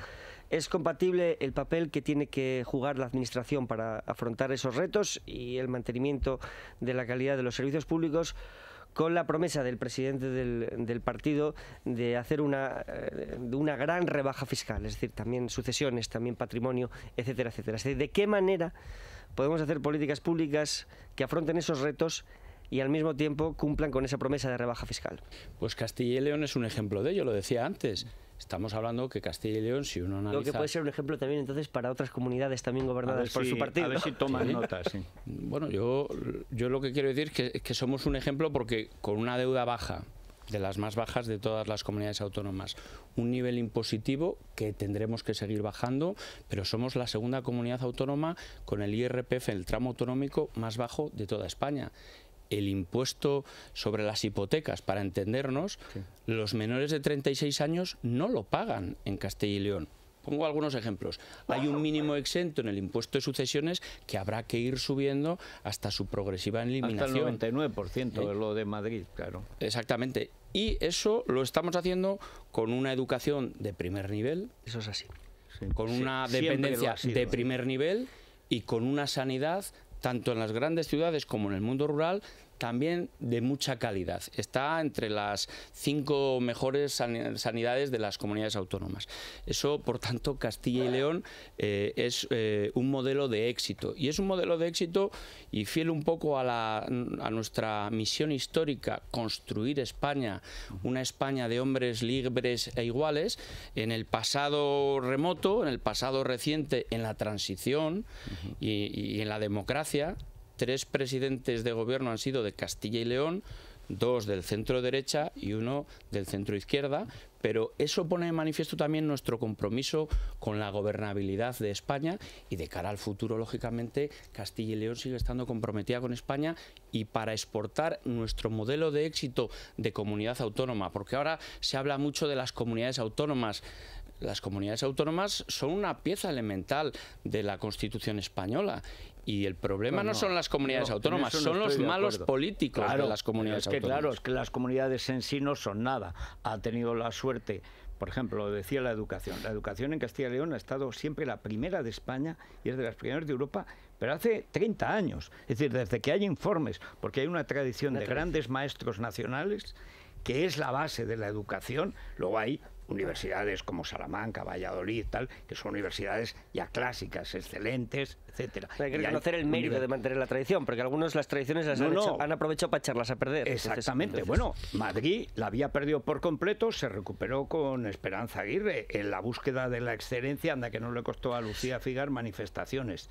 es compatible el papel que tiene que jugar la Administración para afrontar esos retos y el mantenimiento de la calidad de los servicios públicos con la promesa del presidente del partido de hacer una gran rebaja fiscal, es decir, también sucesiones, también patrimonio, etcétera, etcétera? Es decir, ¿de qué manera podemos hacer políticas públicas que afronten esos retos y al mismo tiempo cumplan con esa promesa de rebaja fiscal? Pues Castilla y León es un ejemplo de ello, lo decía antes. Estamos hablando que Castilla y León, si uno analiza... Creo que puede ser un ejemplo también entonces para otras comunidades también gobernadas por su partido. A ver si toman nota, sí. Bueno, yo lo que quiero decir es que somos un ejemplo porque con una deuda baja, de las más bajas de todas las comunidades autónomas, un nivel impositivo que tendremos que seguir bajando, pero somos la segunda comunidad autónoma con el IRPF, el tramo autonómico más bajo de toda España. El impuesto sobre las hipotecas, para entendernos, sí, los menores de 36 años no lo pagan en Castilla y León. Pongo algunos ejemplos. Hay un mínimo exento en el impuesto de sucesiones que habrá que ir subiendo hasta su progresiva eliminación. Hasta el 99%, lo de Madrid, claro. Exactamente. Y eso lo estamos haciendo con una educación de primer nivel. Eso es así. Sí. Con una dependencia de primer nivel y con una sanidad tanto en las grandes ciudades como en el mundo rural, también de mucha calidad. Está entre las 5 mejores sanidades de las comunidades autónomas. Eso, por tanto, Castilla y León es un modelo de éxito. Y es un modelo de éxito y fiel un poco a nuestra misión histórica, construir España, una España de hombres libres e iguales, en el pasado remoto, en el pasado reciente, en la transición y en la democracia. 3 presidentes de gobierno han sido de Castilla y León, 2 del centro derecha y 1 del centro izquierda, pero eso pone de manifiesto también nuestro compromiso con la gobernabilidad de España y de cara al futuro, lógicamente, Castilla y León sigue estando comprometida con España y para exportar nuestro modelo de éxito de comunidad autónoma, porque ahora se habla mucho de las comunidades autónomas. Las comunidades autónomas son una pieza elemental de la Constitución española. Y el problema no son las comunidades autónomas, son los malos políticos de las comunidades autónomas. Claro, es que las comunidades en sí no son nada. Ha tenido la suerte, por ejemplo, lo decía la educación. La educación en Castilla y León ha estado siempre la primera de España y es de las primeras de Europa, pero hace 30 años. Es decir, desde que hay informes, porque hay una tradición de grandes maestros nacionales que es la base de la educación. Luego hay universidades como Salamanca, Valladolid, tal, que son universidades ya clásicas, excelentes, etcétera. Hay que reconocer el mérito de mantener la tradición, porque algunos las tradiciones las han aprovechado para echarlas a perder. Exactamente. Bueno, Madrid la había perdido por completo, se recuperó con Esperanza Aguirre en la búsqueda de la excelencia, anda que no le costó a Lucía Figar manifestaciones.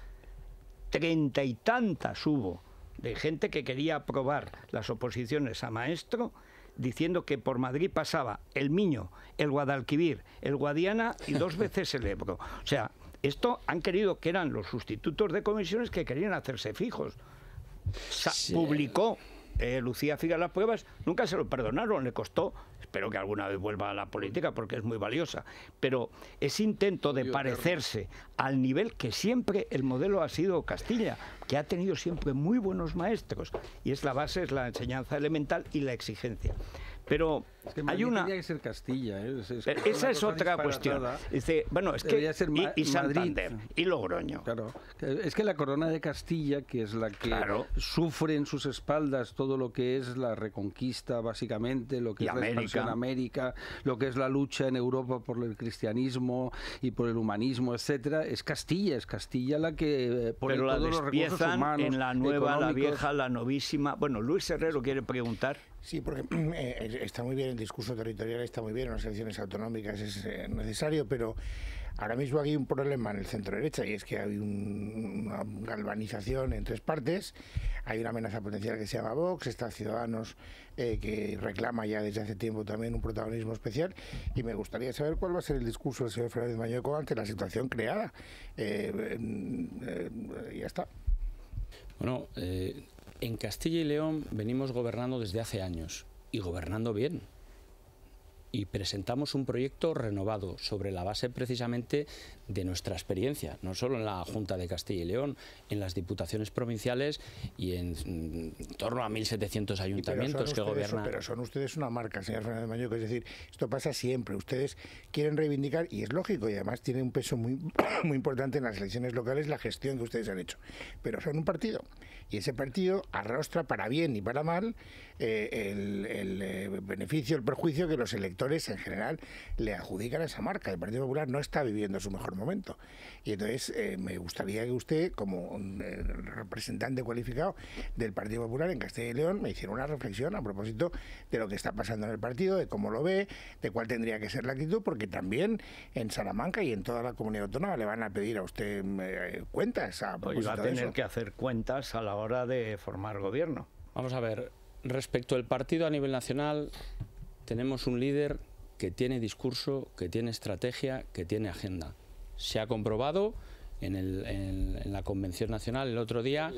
30 y tantas hubo de gente que quería aprobar las oposiciones a maestro, diciendo que por Madrid pasaba el Miño, el Guadalquivir, el Guadiana y 2 veces el Ebro. O sea, esto han querido que eran los sustitutos de comisiones que querían hacerse fijos. Sí. Publicó Lucía Figar las pruebas, nunca se lo perdonaron, le costó. Espero que alguna vez vuelva a la política porque es muy valiosa. Pero ese intento de parecerse al nivel que siempre el modelo ha sido Castilla, que ha tenido siempre muy buenos maestros. Y es la base, es la enseñanza elemental y la exigencia. Pero es que hay una... Tendría que ser Castilla, ¿eh? Esa es otra cuestión. Dice, bueno, es que y Santander y Logroño. Claro. Es que la corona de Castilla, que es la que sufre en sus espaldas todo lo que es la reconquista, básicamente, lo que es la expansión a América, lo que es la lucha en Europa por el cristianismo y por el humanismo, etcétera, es Castilla la que pone todos los recursos humanos, en la nueva, la vieja, la novísima. Bueno, Luis Herrero quiere preguntar. Sí, porque está muy bien el discurso territorial, está muy bien, las elecciones autonómicas es necesario, pero ahora mismo hay un problema en el centro derecha y es que hay una galvanización en 3 partes. Hay una amenaza potencial que se llama Vox, está Ciudadanos que reclama ya desde hace tiempo también un protagonismo especial, y me gustaría saber cuál va a ser el discurso del señor Fernández Mañueco ante la situación creada. Ya está. Bueno, en Castilla y León venimos gobernando desde hace años y gobernando bien. y presentamos un proyecto renovado sobre la base precisamente de nuestra experiencia, no solo en la Junta de Castilla y León, en las diputaciones provinciales y en torno a 1.700 ayuntamientos que gobiernan. Pero son ustedes una marca, señor Fernández Mañueco, es decir, esto pasa siempre. Ustedes quieren reivindicar, y es lógico, y además tiene un peso muy importante en las elecciones locales la gestión que ustedes han hecho. Pero son un partido, y ese partido arrostra para bien y para mal el beneficio, el perjuicio que los electores en general le adjudican a esa marca. El Partido Popular no está viviendo su mejor momento. Y entonces me gustaría que usted, como un representante cualificado del Partido Popular en Castilla y León, me hiciera una reflexión a propósito de lo que está pasando en el partido, de cómo lo ve, de cuál tendría que ser la actitud, porque también en Salamanca y en toda la comunidad autónoma le van a pedir a usted cuentas a propósito va a tener que hacer cuentas a la hora de formar gobierno. Vamos a ver, respecto al partido a nivel nacional, tenemos un líder que tiene discurso, que tiene estrategia, que tiene agenda. Se ha comprobado en la Convención Nacional el otro día.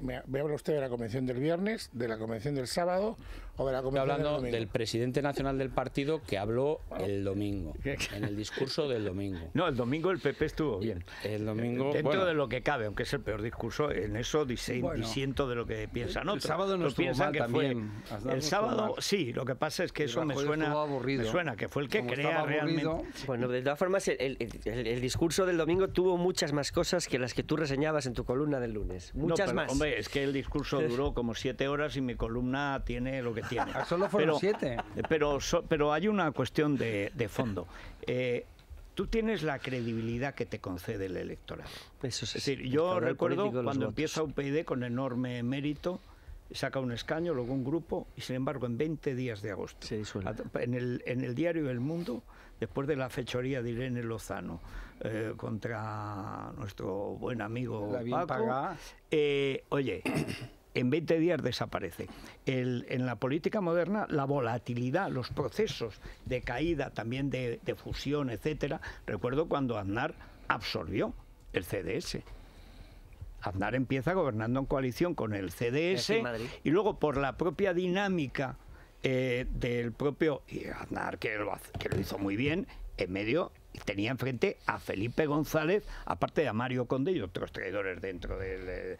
¿Me habla usted de la Convención del viernes, de la Convención del sábado o de la Convención del domingo? Estoy hablando del del presidente nacional del partido que habló el domingo, en el discurso del domingo. No, el domingo el PP estuvo bien. El domingo, dentro de lo que cabe, aunque es el peor discurso, en eso disiento de lo que piensan otros. El sábado no estuvo mal también. El sábado sí, lo que pasa es que eso me suena que fue el que crea realmente. Bueno, de todas formas, el discurso del domingo tuvo muchas más cosas que las que tú reseñabas en tu columna del lunes. Muchas más. Hombre, es que el discurso duró como 7 horas y mi columna tiene lo que tiene. Solo fueron 7. Pero hay una cuestión de fondo. Tú tienes la credibilidad que te concede el electorado. Eso es decir, yo recuerdo cuando empieza UPyD con enorme mérito, saca un escaño, luego un grupo, y sin embargo en 20 días de agosto, en el diario El Mundo, después de la fechoría de Irene Lozano contra nuestro buen amigo Paco, oye, en 20 días desaparece. En la política moderna, la volatilidad, los procesos de caída, también de fusión, etcétera. Recuerdo cuando Aznar absorbió el CDS. Aznar empieza gobernando en coalición con el CDS y luego por la propia dinámica del propio Aznar, que lo hizo muy bien, en medio tenía enfrente a Felipe González, aparte de a Mario Conde y otros traidores dentro de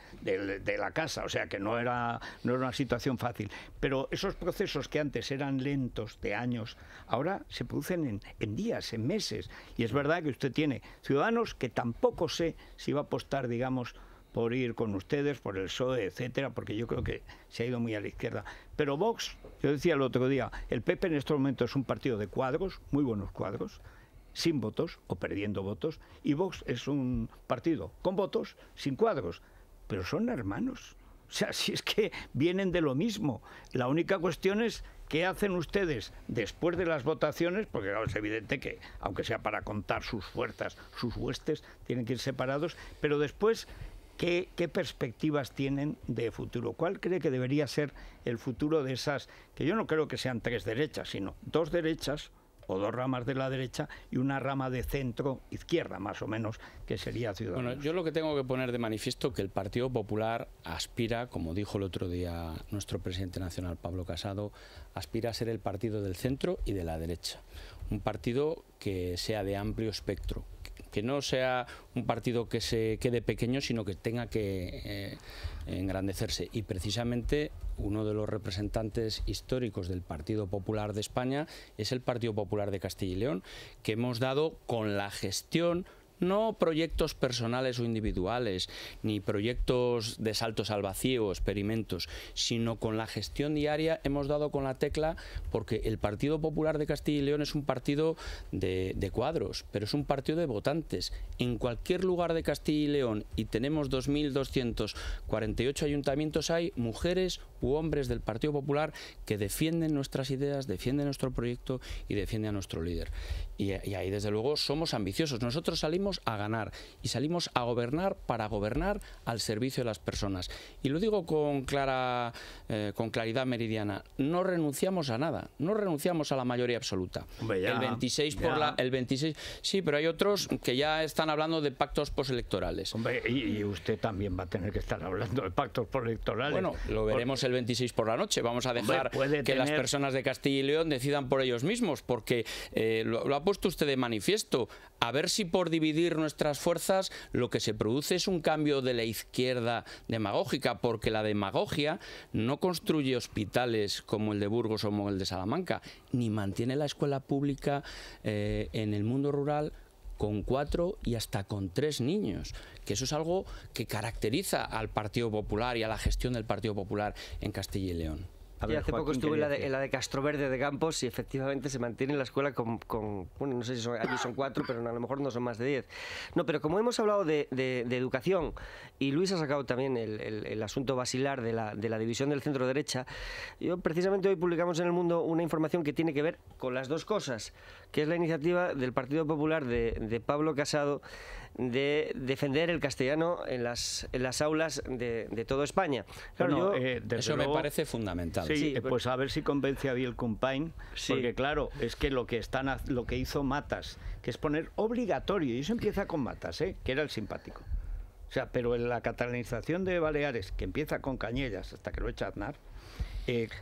la casa, o sea que no era una situación fácil. Pero esos procesos que antes eran lentos, de años, ahora se producen en días, en meses. Y es verdad que usted tiene ciudadanos que tampoco sé si va a apostar, digamos, por ir con ustedes, por el PSOE, etcétera, porque yo creo que se ha ido muy a la izquierda. Pero Vox, yo decía el otro día, el PP en este momento es un partido de cuadros, muy buenos cuadros, sin votos o perdiendo votos, y Vox es un partido con votos, sin cuadros, pero son hermanos. O sea, si es que vienen de lo mismo. La única cuestión es qué hacen ustedes después de las votaciones, porque claro, es evidente que, aunque sea para contar sus fuerzas, sus huestes, tienen que ir separados, pero después, ¿qué perspectivas tienen de futuro? ¿Cuál cree que debería ser el futuro de esas, que yo no creo que sean 3 derechas, sino 2 derechas, o 2 ramas de la derecha y una rama de centro izquierda, más o menos, que sería Ciudadanos? Bueno, yo lo que tengo que poner de manifiesto que el Partido Popular aspira, como dijo el otro día nuestro presidente nacional Pablo Casado, aspira a ser el partido del centro y de la derecha. Un partido que sea de amplio espectro, que no sea un partido que se quede pequeño, sino que tenga que engrandecerse. Y precisamente uno de los representantes históricos del Partido Popular de España es el Partido Popular de Castilla y León, que hemos dado con la gestión, no proyectos personales o individuales, ni proyectos de saltos al vacío o experimentos, sino con la gestión diaria hemos dado con la tecla, porque el Partido Popular de Castilla y León es un partido de cuadros, pero es un partido de votantes. En cualquier lugar de Castilla y León, y tenemos 2.248 ayuntamientos, hay mujeres u hombres del Partido Popular que defienden nuestras ideas, defienden nuestro proyecto y defienden a nuestro líder. Y ahí, desde luego, somos ambiciosos. Nosotros salimos salimos a ganar y salimos a gobernar para gobernar al servicio de las personas. Y lo digo con claridad meridiana, no renunciamos a nada, no renunciamos a la mayoría absoluta. El 26 sí, pero hay otros que ya están hablando de pactos postelectorales. Hombre, y usted también va a tener que estar hablando de pactos postelectorales. Bueno, lo veremos el 26 por la noche. Vamos a dejar que las personas de Castilla y León decidan por ellos mismos, porque lo ha puesto usted de manifiesto. A ver si por dividir nuestras fuerzas lo que se produce es un cambio de la izquierda demagógica, porque la demagogia no construye hospitales como el de Burgos o como el de Salamanca, ni mantiene la escuela pública en el mundo rural con 4 y hasta con 3 niños, que eso es algo que caracteriza al Partido Popular y a la gestión del Partido Popular en Castilla y León. Hace poco estuve en la de Castroverde de Campos y efectivamente se mantiene la escuela con bueno, no sé si allí son 4, pero a lo mejor no son más de 10. No, pero como hemos hablado de educación, y Luis ha sacado también el asunto basilar de la división del centro-derecha, yo precisamente hoy publicamos en El Mundo una información que tiene que ver con las dos cosas, que es la iniciativa del Partido Popular de Pablo Casado de defender el castellano en las aulas de toda España. Claro, eso me parece fundamental. Sí, pues a ver si convence a Biel Compain, porque claro, es que lo que hizo Matas, que es poner obligatorio, y eso empieza con Matas, que era el simpático. O sea, pero en la catalanización de Baleares, que empieza con Cañellas hasta que lo echa Aznar,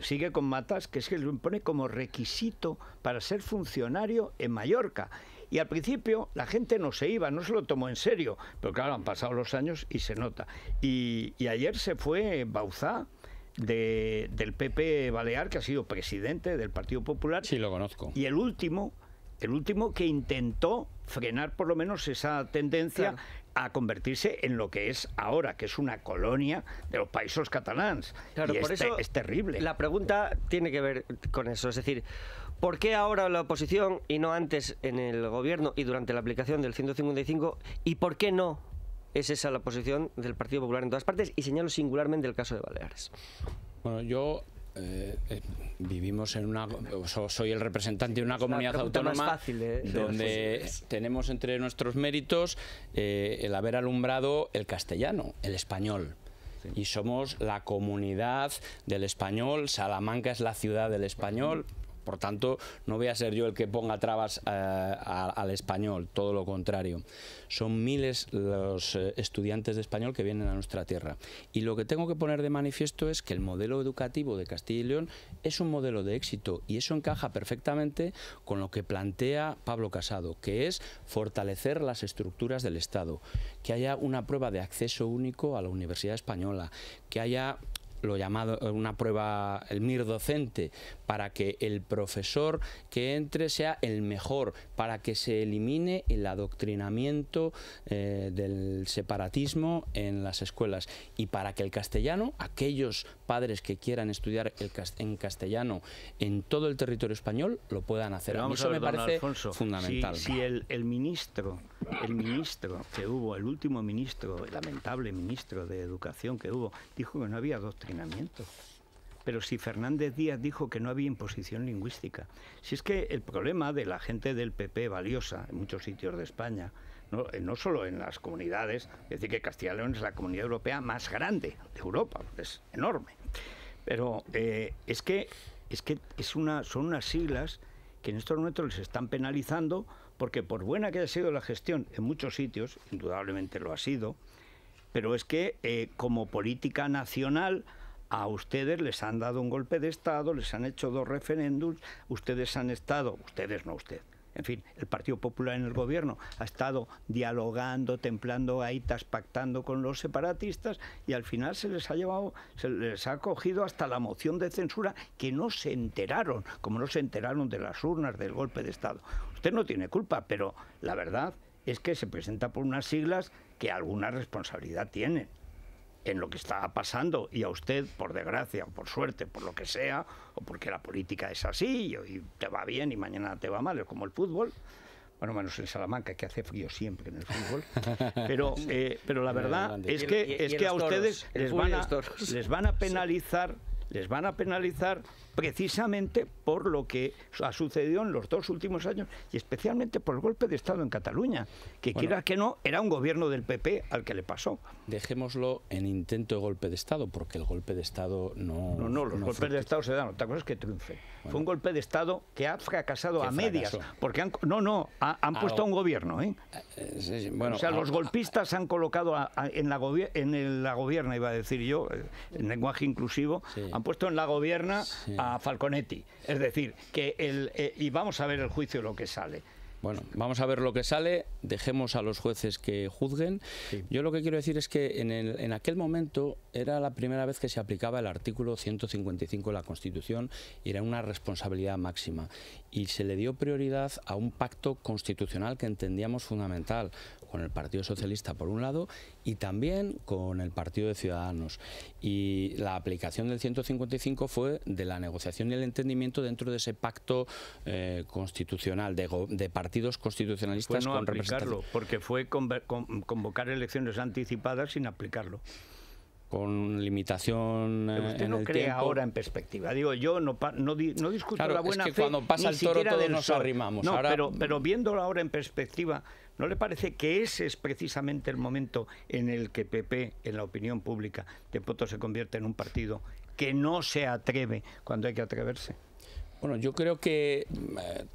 sigue con Matas, que es que lo impone como requisito para ser funcionario en Mallorca. Y al principio la gente no se iba, no se lo tomó en serio, pero claro, han pasado los años y se nota. Y ayer se fue Bauzá, del PP Balear, que ha sido presidente del Partido Popular. Sí, lo conozco. Y el último que intentó frenar por lo menos esa tendencia a convertirse en lo que es ahora, que es una colonia de los países catalans. Claro, y por eso es terrible. La pregunta tiene que ver con eso, es decir, ¿por qué ahora la oposición y no antes en el gobierno y durante la aplicación del 155? ¿Y por qué no es esa la posición del Partido Popular en todas partes? Y señalo singularmente el caso de Baleares. Bueno, yo vivimos en soy el representante de una comunidad autónoma donde tenemos entre nuestros méritos el haber alumbrado el castellano, el español. Y somos la comunidad del español. Salamanca es la ciudad del español. Por tanto, no voy a ser yo el que ponga trabas al español, todo lo contrario. Son miles los estudiantes de español que vienen a nuestra tierra. Y lo que tengo que poner de manifiesto es que el modelo educativo de Castilla y León es un modelo de éxito, y eso encaja perfectamente con lo que plantea Pablo Casado, que es fortalecer las estructuras del Estado, que haya una prueba de acceso único a la Universidad Española, que haya lo llamado una prueba, el MIR docente, para que el profesor que entre sea el mejor, para que se elimine el adoctrinamiento del separatismo en las escuelas, y para que el castellano, aquellos padres que quieran estudiar en castellano en todo el territorio español, lo puedan hacer. A mí eso me parece fundamental. Si el ministro que hubo, el último ministro, el lamentable ministro de Educación que hubo, dijo que no había adoctrinamiento. Pero si Fernández Díaz dijo que no había imposición lingüística. Si es que el problema de la gente del PP valiosa en muchos sitios de España, no solo en las comunidades, es decir, que Castilla y León es la comunidad europea más grande de Europa, es enorme. Pero son unas siglas que en estos momentos les están penalizando, porque por buena que haya sido la gestión en muchos sitios, indudablemente lo ha sido, pero es que como política nacional a ustedes les han dado un golpe de Estado, les han hecho 2 referéndums, ustedes, en fin, el Partido Popular en el gobierno ha estado dialogando, templando gaitas, pactando con los separatistas, y al final se les ha cogido hasta la moción de censura, que no se enteraron, como no se enteraron de las urnas del golpe de Estado. Usted no tiene culpa, pero la verdad es que se presenta por unas siglas que alguna responsabilidad tienen en lo que está pasando, y a usted, por desgracia, o por suerte, por lo que sea, o porque la política es así, y te va bien y mañana te va mal, es como el fútbol, bueno, menos en Salamanca, que hace frío siempre en el fútbol, pero la verdad es que a ustedes les van a penalizar les van a penalizar precisamente por lo que ha sucedido en los 2 últimos años y especialmente por el golpe de Estado en Cataluña, que quiera que no, era un gobierno del PP al que le pasó. Dejémoslo en intento de golpe de Estado, porque el golpe de Estado no... No, los golpes de Estado se dan, otra cosa es que triunfe. Fue un golpe de Estado que ha fracasado a medias, porque han puesto a un gobierno, ¿eh? Bueno, o sea, los golpistas han colocado en la gobierna, iba a decir yo, en lenguaje inclusivo, han puesto en la gobierna a Falconetti. Es decir, que y vamos a ver el juicio lo que sale. Bueno, vamos a ver lo que sale, dejemos a los jueces que juzguen. Sí. Yo lo que quiero decir es que en aquel momento era la primera vez que se aplicaba el artículo 155 de la Constitución y era una responsabilidad máxima. Y se le dio prioridad a un pacto constitucional que entendíamos fundamental, con el Partido Socialista por un lado y también con el Partido de Ciudadanos. Y la aplicación del 155 fue de la negociación y el entendimiento dentro de ese pacto constitucional de partidos constitucionalistas con representación. Porque fue convocar elecciones anticipadas sin aplicarlo. Con limitación usted no cree ahora en perspectiva. Digo, yo no discuto la buena fe. Es que cuando pasa el toro todos nos arrimamos. No, ahora... pero viéndolo ahora en perspectiva, ¿no le parece que ese es precisamente el momento en el que PP, en la opinión pública, de pronto se convierte en un partido que no se atreve cuando hay que atreverse? Bueno, yo creo que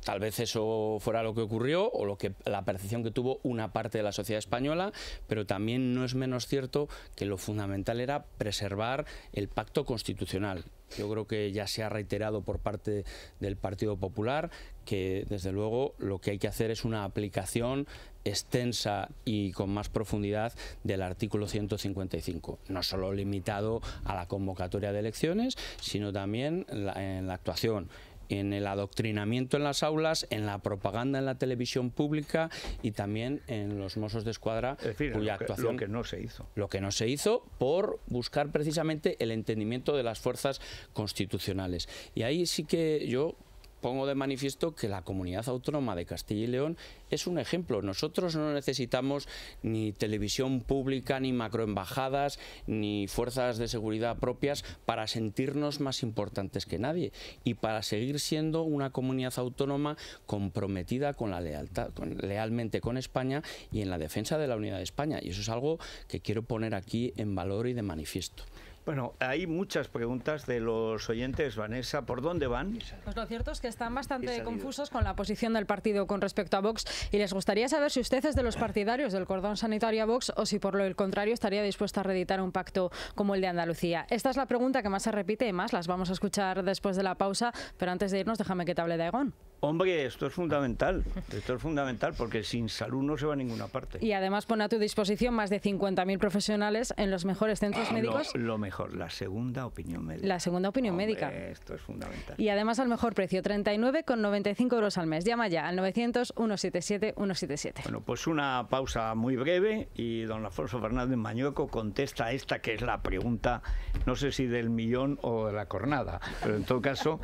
tal vez eso fuera lo que ocurrió o la percepción que tuvo una parte de la sociedad española, pero también no es menos cierto que lo fundamental era preservar el pacto constitucional. Yo creo que ya se ha reiterado por parte del Partido Popular que, desde luego, lo que hay que hacer es una aplicación extensa y con más profundidad del artículo 155, no solo limitado a la convocatoria de elecciones, sino también en la actuación, en el adoctrinamiento en las aulas, en la propaganda en la televisión pública y también en los Mossos de Escuadra, es decir, cuya actuación... Lo que no se hizo. Lo que no se hizo por buscar precisamente el entendimiento de las fuerzas constitucionales. Y ahí sí que yo pongo de manifiesto que la Comunidad Autónoma de Castilla y León es un ejemplo. Nosotros no necesitamos ni televisión pública, ni macroembajadas, ni fuerzas de seguridad propias para sentirnos más importantes que nadie y para seguir siendo una comunidad autónoma comprometida con la lealtad, lealmente con España y en la defensa de la unidad de España. Y eso es algo que quiero poner aquí en valor y de manifiesto. Bueno, hay muchas preguntas de los oyentes. Vanessa, ¿por dónde van? Pues lo cierto es que están bastante confusos con la posición del partido con respecto a Vox y les gustaría saber si usted es de los partidarios del cordón sanitario a Vox o si por lo contrario estaría dispuesto a reeditar un pacto como el de Andalucía. Esta es la pregunta que más se repite y más las vamos a escuchar después de la pausa, pero antes de irnos déjame que te hable de Aigón. Hombre, esto es fundamental porque sin salud no se va a ninguna parte. Y además pone a tu disposición más de 50.000 profesionales en los mejores centros médicos. Lo mejor, la segunda opinión médica. La segunda opinión médica. Esto es fundamental. Y además al mejor precio, 39,95 euros al mes. Llama ya al 900-177-177. Bueno, pues una pausa muy breve y don Alfonso Fernández Mañueco contesta esta que es la pregunta, no sé si del millón o de la cornada, pero en todo caso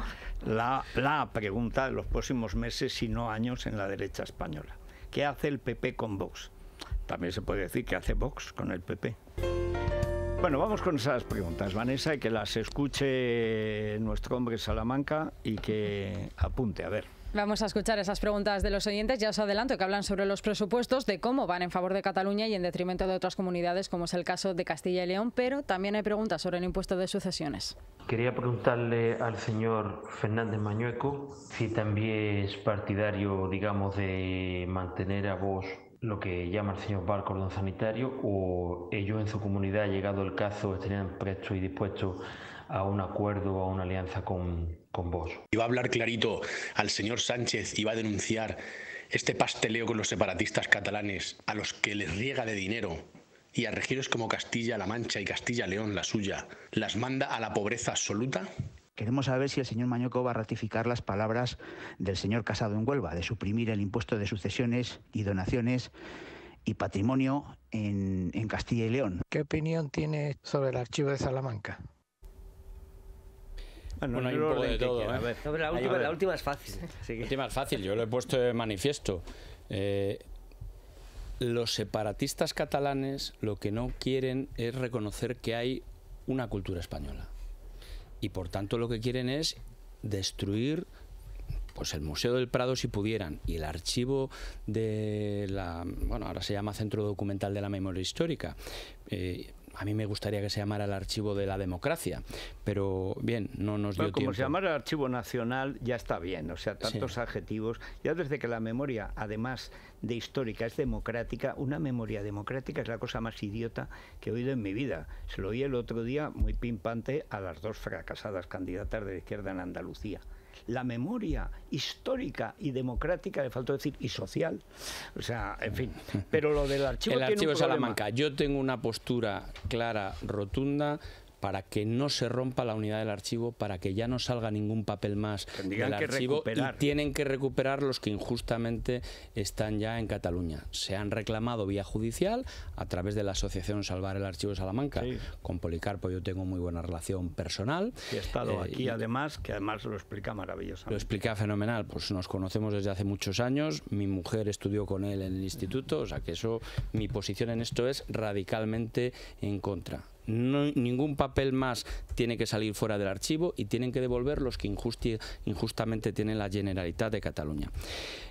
la pregunta de los próximos meses, si no años, en la derecha española. ¿Qué hace el PP con Vox? También se puede decir que hace Vox con el PP. Bueno, vamos con esas preguntas, Vanessa, y que las escuche nuestro hombre Salamanca y que apunte, a ver. Vamos a escuchar esas preguntas de los oyentes. Ya os adelanto que hablan sobre los presupuestos, de cómo van en favor de Cataluña y en detrimento de otras comunidades, como es el caso de Castilla y León, pero también hay preguntas sobre el impuesto de sucesiones. Quería preguntarle al señor Fernández Mañueco si también es partidario, digamos, de mantener a Vox lo que llama el señor Bar cordón sanitario, o ellos en su comunidad, llegado el caso, estarían prestos y dispuestos a un acuerdo o a una alianza con Vox. Iba a hablar clarito al señor Sánchez y va a denunciar este pasteleo con los separatistas catalanes a los que les riega de dinero y a regiones como Castilla-La Mancha y Castilla-León, la suya, las manda a la pobreza absoluta. Queremos saber si el señor Mañueco va a ratificar las palabras del señor Casado en Huelva, de suprimir el impuesto de sucesiones y donaciones y patrimonio en Castilla y León. ¿Qué opinión tiene sobre el archivo de Salamanca? Bueno, hay un poco de todo. A ver, la última es fácil. La última es fácil, yo lo he puesto de manifiesto. Los separatistas catalanes lo que no quieren es reconocer que hay una cultura española. y por tanto lo que quieren es destruir pues el Museo del Prado si pudieran, y el archivo de bueno, ahora se llama Centro Documental de la Memoria Histórica. A mí me gustaría que se llamara el Archivo de la Democracia, pero bien, no nos dio tiempo. Como se llamara el Archivo Nacional ya está bien, o sea, tantos adjetivos. Ya desde que la memoria, además de histórica, es democrática, una memoria democrática es la cosa más idiota que he oído en mi vida. Se lo oí el otro día, muy pimpante, a las dos fracasadas candidatas de la izquierda en Andalucía. La memoria histórica y democrática, le faltó decir, y social. O sea, en fin. Pero lo del archivo. El archivo de Salamanca. Yo tengo una postura clara, rotunda, para que no se rompa la unidad del archivo, para que ya no salga ningún papel más del archivo, y tienen que recuperar los que injustamente están ya en Cataluña. Se han reclamado vía judicial a través de la asociación Salvar el Archivo de Salamanca. Sí. Con Policarpo yo tengo muy buena relación personal. Y he estado aquí además, que además lo explica maravillosamente. Lo explica fenomenal, pues nos conocemos desde hace muchos años, mi mujer estudió con él en el instituto, o sea que eso, mi posición en esto es radicalmente en contra. No, ningún papel más tiene que salir fuera del archivo y tienen que devolver los que injustamente tiene la Generalitat de Cataluña.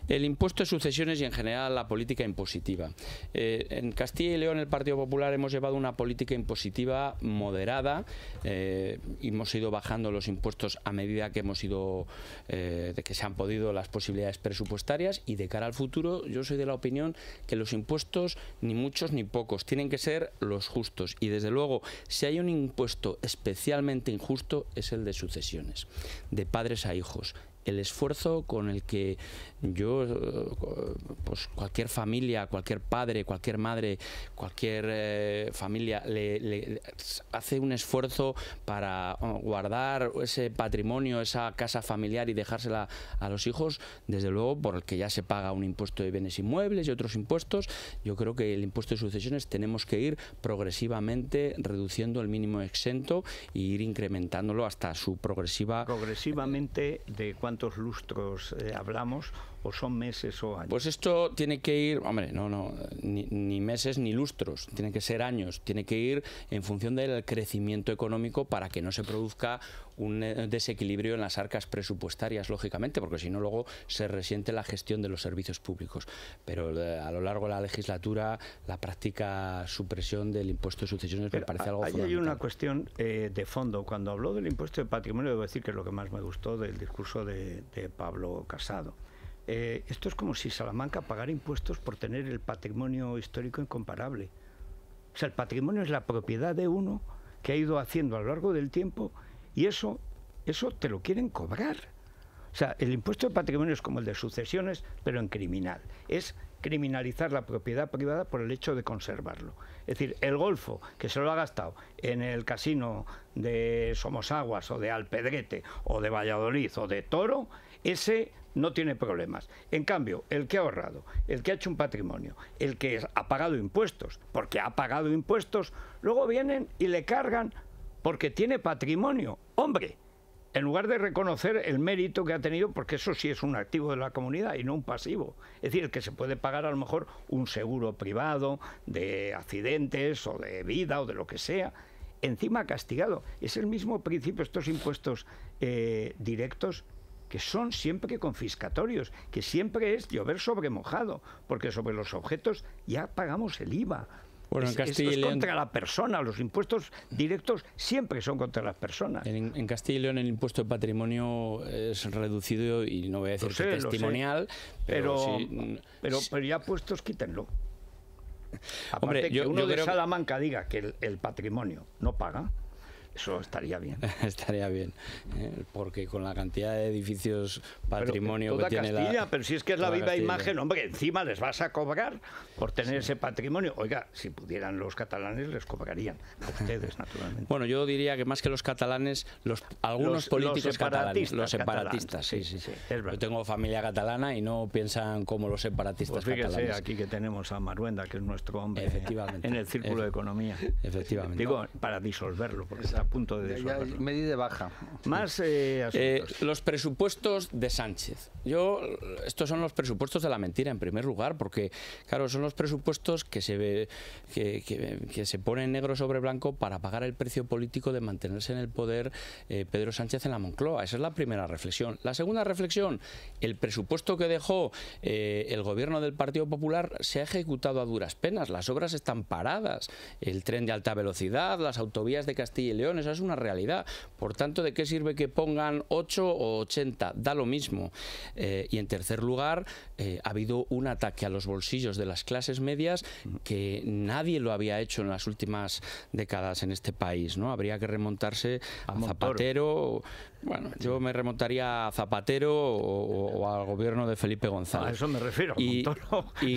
El impuesto de sucesiones y en general la política impositiva. En Castilla y León el Partido Popular hemos llevado una política impositiva moderada, hemos ido bajando los impuestos a medida que hemos ido, de que se han podido las posibilidades presupuestarias, y de cara al futuro yo soy de la opinión que los impuestos ni muchos ni pocos, tienen que ser los justos, y desde luego si hay un impuesto especialmente injusto es el de sucesiones, de padres a hijos. El esfuerzo con el que yo, pues cualquier familia, cualquier padre, cualquier madre, cualquier familia le hace un esfuerzo para guardar ese patrimonio, esa casa familiar y dejársela a los hijos, desde luego por el que ya se paga un impuesto de bienes inmuebles y otros impuestos. Yo creo que el impuesto de sucesiones tenemos que ir progresivamente reduciendo el mínimo exento e ir incrementándolo hasta su progresiva... Progresivamente, ¿de cuántos lustros hablamos? ¿O son meses o años? Pues esto tiene que ir, hombre, ni meses ni lustros, tiene que ser años, tiene que ir en función del crecimiento económico para que no se produzca un desequilibrio en las arcas presupuestarias, lógicamente, porque si no luego se resiente la gestión de los servicios públicos. Pero a lo largo de la legislatura la práctica supresión del impuesto de sucesiones me parece algo fundamental. Hay una cuestión de fondo. Cuando habló del impuesto de patrimonio, debo decir que es lo que más me gustó del discurso de Pablo Casado. Esto es como si Salamanca pagara impuestos por tener el patrimonio histórico incomparable. O sea, el patrimonio es la propiedad de uno que ha ido haciendo a lo largo del tiempo, y eso te lo quieren cobrar. O sea, el impuesto de patrimonio es como el de sucesiones, pero en criminal. Es criminalizar la propiedad privada por el hecho de conservarlo. Es decir, el golfo que se lo ha gastado en el casino de Somosaguas o de Alpedrete o de Valladolid o de Toro, ese no tiene problemas. En cambio, el que ha ahorrado, el que ha hecho un patrimonio, el que ha pagado impuestos, porque ha pagado impuestos, luego vienen y le cargan porque tiene patrimonio. ¡Hombre! En lugar de reconocer el mérito que ha tenido, porque eso sí es un activo de la comunidad y no un pasivo. Es decir, el que se puede pagar a lo mejor un seguro privado de accidentes o de vida o de lo que sea, encima castigado. Es el mismo principio, estos impuestos directos, que son siempre confiscatorios, que siempre es llover sobre mojado, porque sobre los objetos ya pagamos el IVA. Bueno, en Castilla y León, es contra la persona, los impuestos directos siempre son contra las personas. En Castilla y León el impuesto de patrimonio es reducido, y no voy a decir que testimonial, pero ya puestos, quítenlo. Aparte, hombre, que uno de Salamanca diga que el patrimonio no paga, eso estaría bien. Estaría bien, porque con la cantidad de edificios patrimonio que tiene Castilla, pero si es que es la viva imagen, hombre, encima les vas a cobrar por tener ese patrimonio. Oiga, si pudieran los catalanes les cobrarían, a ustedes naturalmente. Bueno, yo diría que más que los catalanes, algunos políticos catalanes, los separatistas. Sí. Yo tengo familia catalana y no piensan como los separatistas catalanes. Fíjese aquí que tenemos a Maruenda, que es nuestro hombre en el Círculo de Economía. Efectivamente. Digo, para disolverlo, porque está a punto de deshojarlo. Medida de baja. Más los presupuestos de Sánchez. Estos son los presupuestos de la mentira, en primer lugar, porque, claro, son los presupuestos que se ponen negro sobre blanco para pagar el precio político de mantenerse en el poder Pedro Sánchez en la Moncloa. Esa es la primera reflexión. La segunda reflexión, el presupuesto que dejó el gobierno del Partido Popular se ha ejecutado a duras penas. Las obras están paradas. El tren de alta velocidad, las autovías de Castilla y León, esa es una realidad. Por tanto, ¿de qué sirve que pongan 8 o 80? Da lo mismo. Y en tercer lugar, ha habido un ataque a los bolsillos de las clases medias que nadie lo había hecho en las últimas décadas en este país, ¿no? Habría que remontarse a Zapatero. Bueno, yo me remontaría a Zapatero o al gobierno de Felipe González. A eso me refiero. Y o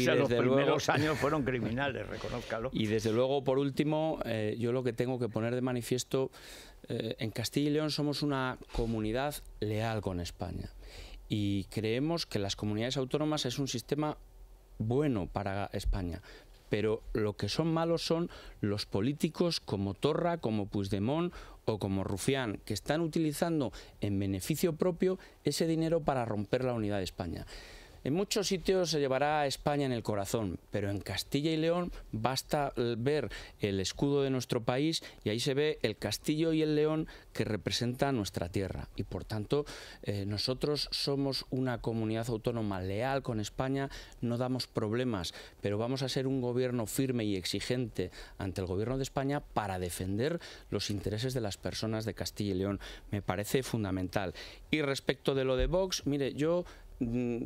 sea, los primeros años fueron criminales, reconózcalo. Y desde luego, por último, yo lo que tengo que poner de manifiesto, en Castilla y León somos una comunidad leal con España. Y creemos que las comunidades autónomas es un sistema bueno para España, pero lo que son malos son los políticos como Torra, como Puigdemont o como Rufián, que están utilizando en beneficio propio ese dinero para romper la unidad de España. En muchos sitios se llevará a España en el corazón, pero en Castilla y León basta ver el escudo de nuestro país y ahí se ve el castillo y el león que representan nuestra tierra. Y por tanto, nosotros somos una comunidad autónoma leal con España, no damos problemas, pero vamos a ser un gobierno firme y exigente ante el gobierno de España para defender los intereses de las personas de Castilla y León. Me parece fundamental. Y respecto de lo de Vox, mire, yo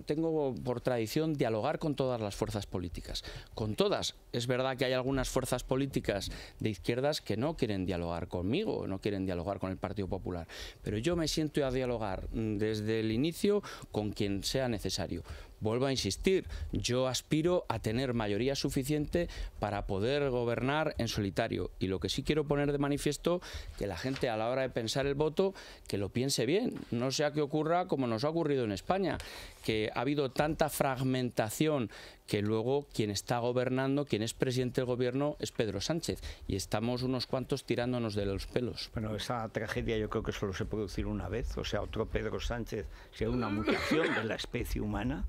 tengo por tradición dialogar con todas las fuerzas políticas. Con todas. Es verdad que hay algunas fuerzas políticas de izquierdas que no quieren dialogar conmigo, no quieren dialogar con el Partido Popular. Pero yo me siento a dialogar desde el inicio con quien sea necesario. Vuelvo a insistir, yo aspiro a tener mayoría suficiente para poder gobernar en solitario. Y lo que sí quiero poner de manifiesto, que la gente a la hora de pensar el voto, que lo piense bien. No sea que ocurra como nos ha ocurrido en España, que ha habido tanta fragmentación que luego quien está gobernando, quien es presidente del gobierno es Pedro Sánchez. Y estamos unos cuantos tirándonos de los pelos. Bueno, esa tragedia yo creo que solo se puede producir una vez. O sea, otro Pedro Sánchez, sea una mutación de la especie humana.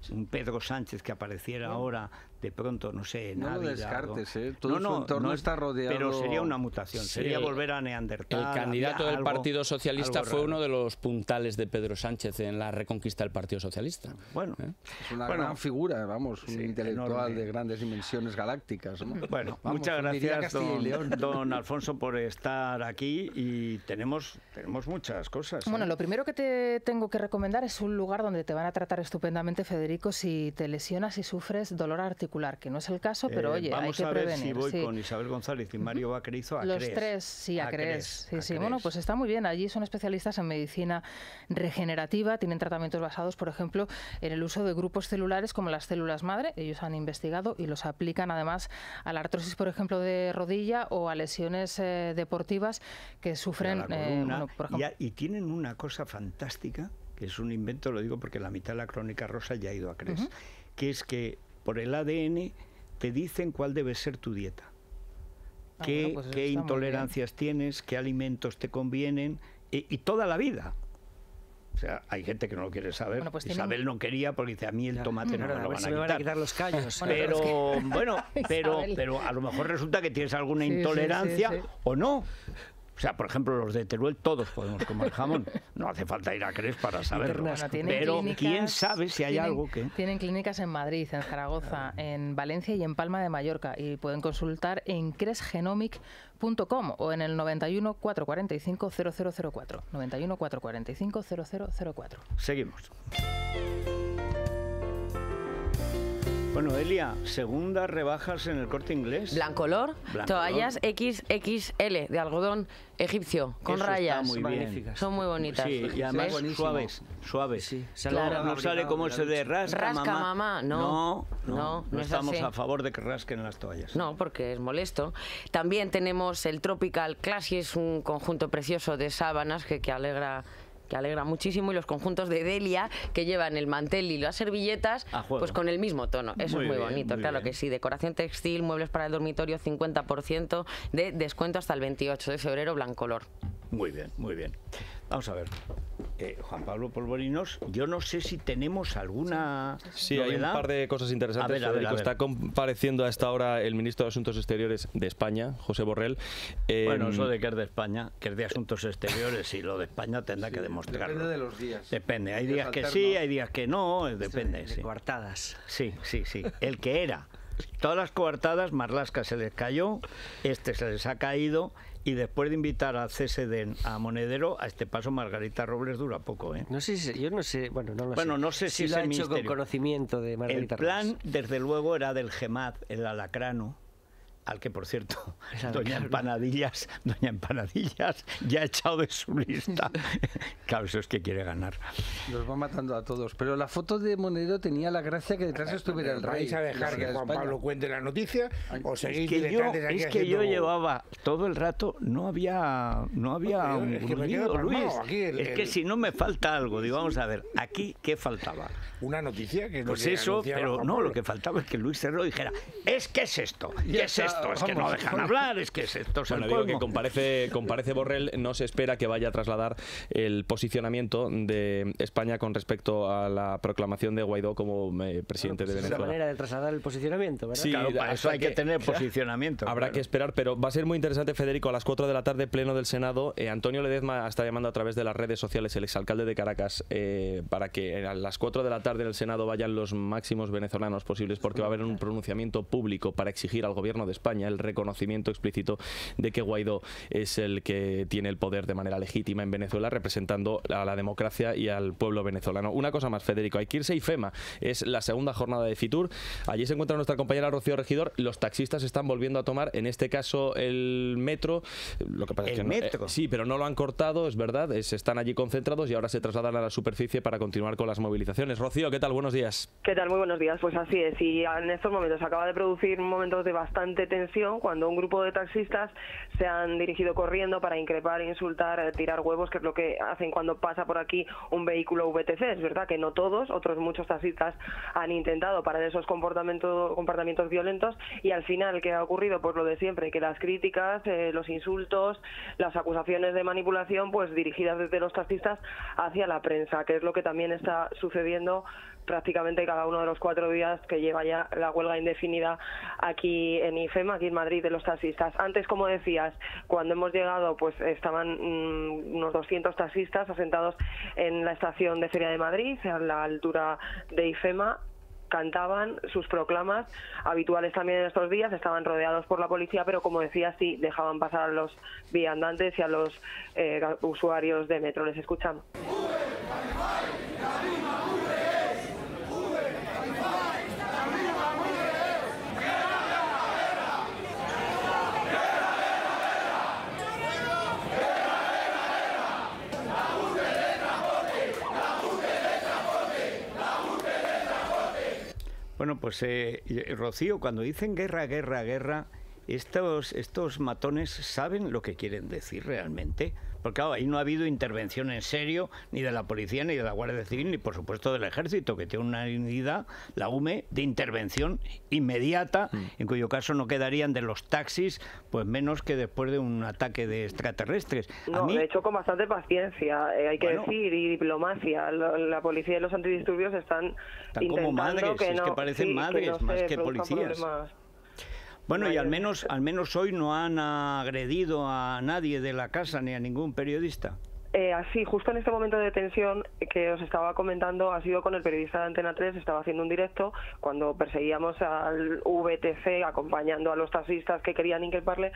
Un Pedro Sánchez que apareciera ahora de pronto, no sé, no Navidad, lo descartes, ¿no? Todo su entorno está rodeado. Pero sería una mutación, sería volver a Neandertal. El candidato del Partido Socialista fue uno de los puntales de Pedro Sánchez en la reconquista del Partido Socialista. Bueno, es una gran figura, vamos, un intelectual de grandes dimensiones galácticas, ¿no? Bueno, vamos, muchas gracias, don Alfonso, por estar aquí y tenemos muchas cosas. Bueno, lo primero que te tengo que recomendar es un lugar donde te van a tratar estupendamente, Federico, si te lesionas y sufres dolor articular, que no es el caso, pero oye, hay que prevenir. Vamos a ver si voy con Isabel González y Mario Vaquerizo a Los CRES. tres, sí, a CRES. Sí. Bueno, pues está muy bien. Allí son especialistas en medicina regenerativa, tienen tratamientos basados, por ejemplo, en el uso de grupos celulares como las células madre. Ellos han investigado y los aplican además a la artrosis, por ejemplo, de rodilla o a lesiones deportivas que sufren, bueno, por ejemplo. Y tienen una cosa fantástica, que es un invento, lo digo porque la mitad de la Crónica Rosa ya ha ido a CRES, que es que por el ADN te dicen cuál debe ser tu dieta, qué intolerancias tienes, qué alimentos te convienen y toda la vida. O sea, hay gente que no lo quiere saber. Bueno, pues Isabel no quería porque dice, a mí el tomate no me lo van a quitar los callos. Pero pero a lo mejor resulta que tienes alguna intolerancia o no. O sea, por ejemplo, los de Teruel todos podemos comer jamón. No hace falta ir a CRES para saberlo. Bueno, pero quién sabe si hay algo que... Tienen clínicas en Madrid, en Zaragoza, en Valencia y en Palma de Mallorca. Y pueden consultar en cresgenomic.com o en el 91 445 0004. 91 445 0004. Seguimos. Bueno, Elia, segundas rebajas en el Corte Inglés. Blancolor, toallas XXL de algodón egipcio con rayas. Está muy bien. Son muy bonitas. Sí, y además suaves. Sí. Claro, no sale como ese de rasca mamá. No estamos a favor de que rasquen las toallas. No, porque es molesto. También tenemos el Tropical Classy, es un conjunto precioso de sábanas que alegra que alegra muchísimo, y los conjuntos de Delia, que llevan el mantel y las servilletas, pues con el mismo tono. Eso es muy bonito, claro que sí. Decoración textil, muebles para el dormitorio, 50% de descuento hasta el 28 de febrero, Blancolor. Muy bien, muy bien. Vamos a ver. Juan Pablo Polvorinos, yo no sé si tenemos alguna Sí, novedad. hay un par de cosas interesantes. Federico, está compareciendo a esta hora el ministro de Asuntos Exteriores de España, José Borrell. Bueno, eso de que es de España, que es de Asuntos Exteriores, y lo de España tendrá que demostrarlo. Depende de los días. Depende, hay días que sí, hay días que no, depende. De coartadas. Sí. El que era. Todas las coartadas, Marlaska se les cayó, se les ha caído, y después de invitar a CSD a Monedero, a este paso Margarita Robles dura poco, ¿eh? No sé si, yo no sé, bueno, no lo sé. Bueno, no sé si lo ha ese hecho con ministerio. conocimiento de Margarita El plan, Robles. desde luego, era del GEMAD, el alacrano, al que, por cierto, Doña Empanadillas ya ha echado de su lista. Claro, eso es que quiere ganar. Los va matando a todos. Pero la foto de Monedero tenía la gracia que detrás estuviera el rey. ¿Vais a dejar que Juan Pablo cuente la noticia o seguís diletantes aquí Es que yo haciendo- llevaba todo el rato, no había es que me quedo urdido, pasmado. Luis. Aquí Es que si no me falta algo, digo, vamos a ver, aquí, ¿qué faltaba? Una noticia que es lo Pues que eso, anunciaba pero Juan no, Pablo. lo que faltaba es que Luis Cerro dijera, ¿qué es esto? ¿Qué es esto? Es que no dejan hablar, es que es esto. Es Bueno, el digo que colmo. comparece Borrell, no se espera que vaya a trasladar el posicionamiento de España con respecto a la proclamación de Guaidó como presidente de Es Venezuela. una manera de trasladar el posicionamiento, ¿verdad? Sí, Claro, para eso hay que tener claro, posicionamiento. Habrá claro. que esperar, pero va a ser muy interesante, Federico, a las 4 de la tarde, pleno del Senado. Antonio Ledezma está llamando a través de las redes sociales, el exalcalde de Caracas, para que a las 4 de la tarde en el Senado vayan los máximos venezolanos posibles, porque va a haber un pronunciamiento público para exigir al gobierno de España el reconocimiento explícito de que Guaidó es el que tiene el poder de manera legítima en Venezuela, representando a la democracia y al pueblo venezolano. Una cosa más, Federico, hay que irse a IFEMA. Es la segunda jornada de Fitur. Allí se encuentra nuestra compañera Rocío Regidor. Los taxistas están volviendo a tomar, en este caso, el metro. Lo que pasa es que metro. sí, pero no lo han cortado, es verdad. Están allí concentrados y ahora se trasladan a la superficie para continuar con las movilizaciones. Rocío, ¿qué tal? Buenos días. ¿Qué tal? Muy buenos días. Pues así es. Y en estos momentos se acaba de producir momentos de bastante tensión cuando un grupo de taxistas se han dirigido corriendo para increpar, insultar, tirar huevos, que es lo que hacen cuando pasa por aquí un vehículo VTC. Es verdad que no todos, otros muchos taxistas han intentado parar esos comportamientos violentos, y al final, ¿qué ha ocurrido? Pues lo de siempre, que las críticas, los insultos, las acusaciones de manipulación, pues dirigidas desde los taxistas hacia la prensa, que es lo que también está sucediendo prácticamente cada uno de los 4 días que lleva ya la huelga indefinida aquí en IFEMA, aquí en Madrid, de los taxistas. Antes, como decías, cuando hemos llegado, pues estaban unos 200 taxistas asentados en la estación de Feria de Madrid, a la altura de IFEMA. Cantaban sus proclamas habituales también en estos días, estaban rodeados por la policía, pero como decía, sí dejaban pasar a los viandantes y a los usuarios de metro. Les escuchamos. Bueno, pues Rocío, cuando dicen guerra, guerra, guerra, estos matones saben lo que quieren decir realmente. Porque claro, ahí no ha habido intervención en serio ni de la policía, ni de la Guardia Civil, ni por supuesto del Ejército, que tiene una unidad, la UME, de intervención inmediata, en cuyo caso no quedarían de los taxis pues menos que después de un ataque de extraterrestres. No, de hecho, con bastante paciencia, hay que decir, y diplomacia. La policía y los antidisturbios están como intentando madres, que es no, que parecen madres no más se que produzcan policías. problemas. Bueno, y al menos hoy no han agredido a nadie de la casa ni a ningún periodista. Así, justo en este momento de tensión que os estaba comentando, ha sido con el periodista de Antena 3, estaba haciendo un directo cuando perseguíamos al VTC acompañando a los taxistas que querían increparle,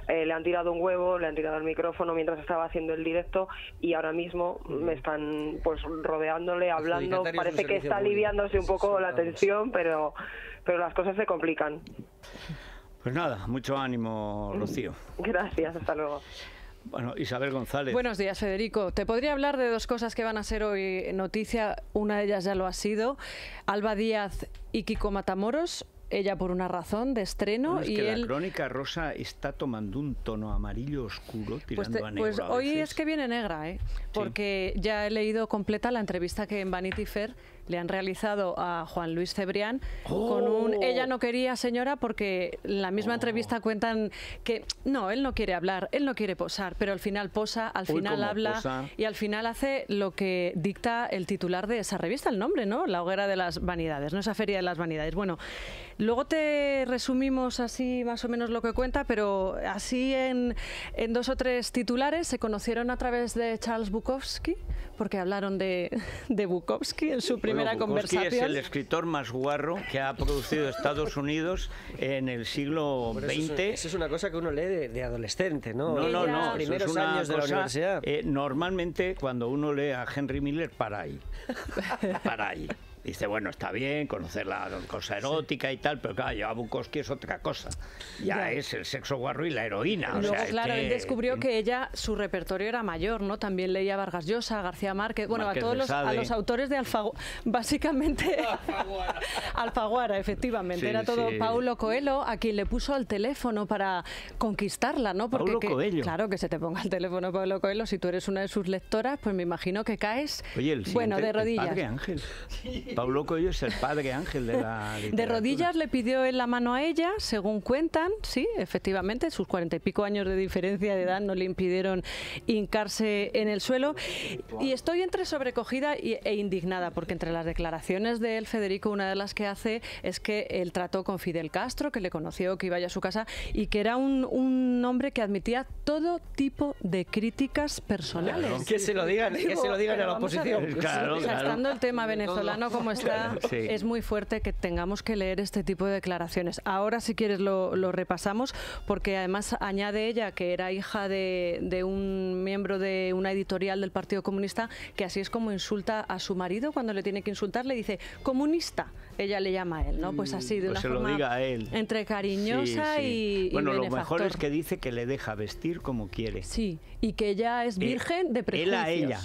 le han tirado un huevo, le han tirado el micrófono mientras estaba haciendo el directo, y ahora mismo me están pues rodeándole, hablando, parece que está aliviándose un poco la tensión, pero las cosas se complican. Pues nada, mucho ánimo, Rocío. Gracias, hasta luego. Bueno, Isabel González. Buenos días, Federico. Te podría hablar de 2 cosas que van a ser hoy noticia. Una de ellas ya lo ha sido. Alba Díaz y Kiko Matamoros ella por una razón de estreno. Bueno, es y que él... la Crónica Rosa está tomando un tono amarillo oscuro, tirando a negro. Pues a hoy veces. es que viene negra, porque ya he leído completa la entrevista que en Vanity Fair le han realizado a Juan Luis Cebrián con un ella no quería, señora, porque en la misma entrevista cuentan que no, él no quiere hablar, él no quiere posar, pero al final posa, al final habla posa. Y al final hace lo que dicta el titular de esa revista, el nombre, ¿no? La Hoguera de las Vanidades, no esa Feria de las Vanidades. Bueno, luego te resumimos así más o menos lo que cuenta, pero así en 2 o 3 titulares. Se conocieron a través de Charles Bukowski, porque hablaron de Bukowski en su primera conversación. Bukowski es el escritor más guarro que ha producido Estados Unidos en el siglo XX. Eso es una cosa que uno lee de adolescente, ¿no? No, Los primeros años de la universidad. Normalmente, cuando uno lee a Henry Miller, para ahí. Para ahí. Dice, bueno, está bien conocer la cosa erótica y tal, pero claro, ya Bukowski es otra cosa. Ya es el sexo guarro y la heroína. Y luego, o sea, claro, él descubrió que ella, su repertorio era mayor, ¿no? También leía Vargas Llosa, García Márquez, bueno, Márquez a todos a los autores de Alfaguara, básicamente Alfaguara, efectivamente, era todo Paulo Coelho, a quien le puso al teléfono para conquistarla, ¿no? Porque Paulo Coelho. Claro, que se te ponga al teléfono Paulo Coelho, si tú eres una de sus lectoras, pues me imagino que caes, Oye, de rodillas. El padre Ángel. Paulo Coelho es el padre Ángel de la literatura. De rodillas le pidió él la mano a ella, según cuentan, sí, efectivamente, sus 40 y pico años de diferencia de edad no le impidieron hincarse en el suelo. Y estoy entre sobrecogida e indignada, porque entre las declaraciones de él, Federico, una de las que hace es que él trató con Fidel Castro, que le conoció, que iba a su casa, y que era un hombre que admitía todo tipo de críticas personales. Claro. Que se lo digan a la oposición. Estando el tema venezolano como está, es muy fuerte que tengamos que leer este tipo de declaraciones. Ahora, si quieres, lo repasamos, porque además añade ella que era hija de un miembro de una editorial del Partido Comunista, que así es como insulta a su marido cuando le tiene que insultar, le dice comunista, ella le llama a él, ¿no? Pues así, de una se forma lo diga a él. Entre cariñosa y bueno, benefactor. Lo mejor es que dice que le deja vestir como quiere. Sí, y que ella es virgen de prejuicios. Él a ella.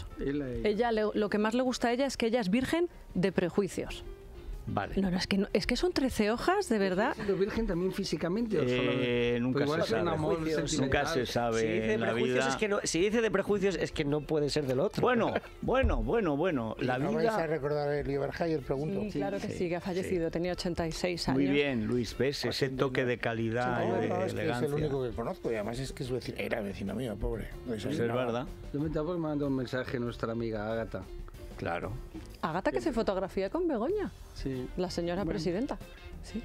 Ella lo que más le gusta a ella es que ella es virgen de prejuicios. Vale. No, es que son 13 hojas, de verdad. ¿Lo virgen también físicamente? ¿O nunca se sabe si dice en la vida. Si dice de prejuicios es que no puede ser del otro. Bueno. La ¿No vida... vais a recordar a Eli Oberhayer, pregunto? Sí, claro que sí, que ha fallecido, tenía 86 años. Muy bien, Luis, ves ese toque de calidad y de elegancia. Es el único que conozco y además es que era vecino mío, pobre. Pues es verdad. Yo me estaba mandando un mensaje a nuestra amiga Ágata. Claro. Ágata, que se fotografía con Begoña. Sí. La señora presidenta. Sí.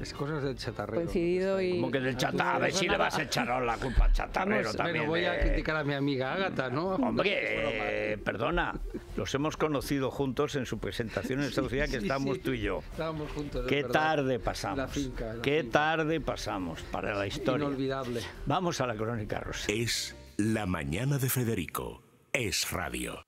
Es cosas del chatarrero. Coincidido y... Como que del chatarrero, a ver si le vas a echar la culpa al chatarrero también. Pero voy a criticar a mi amiga Ágata, ¿no? Hombre, perdona, los hemos conocido juntos en su presentación en Estados Unidos, que estábamos tú y yo. Estábamos juntos. Qué tarde pasamos. Qué tarde pasamos para la historia. Inolvidable. Vamos a la Crónica Rosa. Es La Mañana de Federico. Es radio.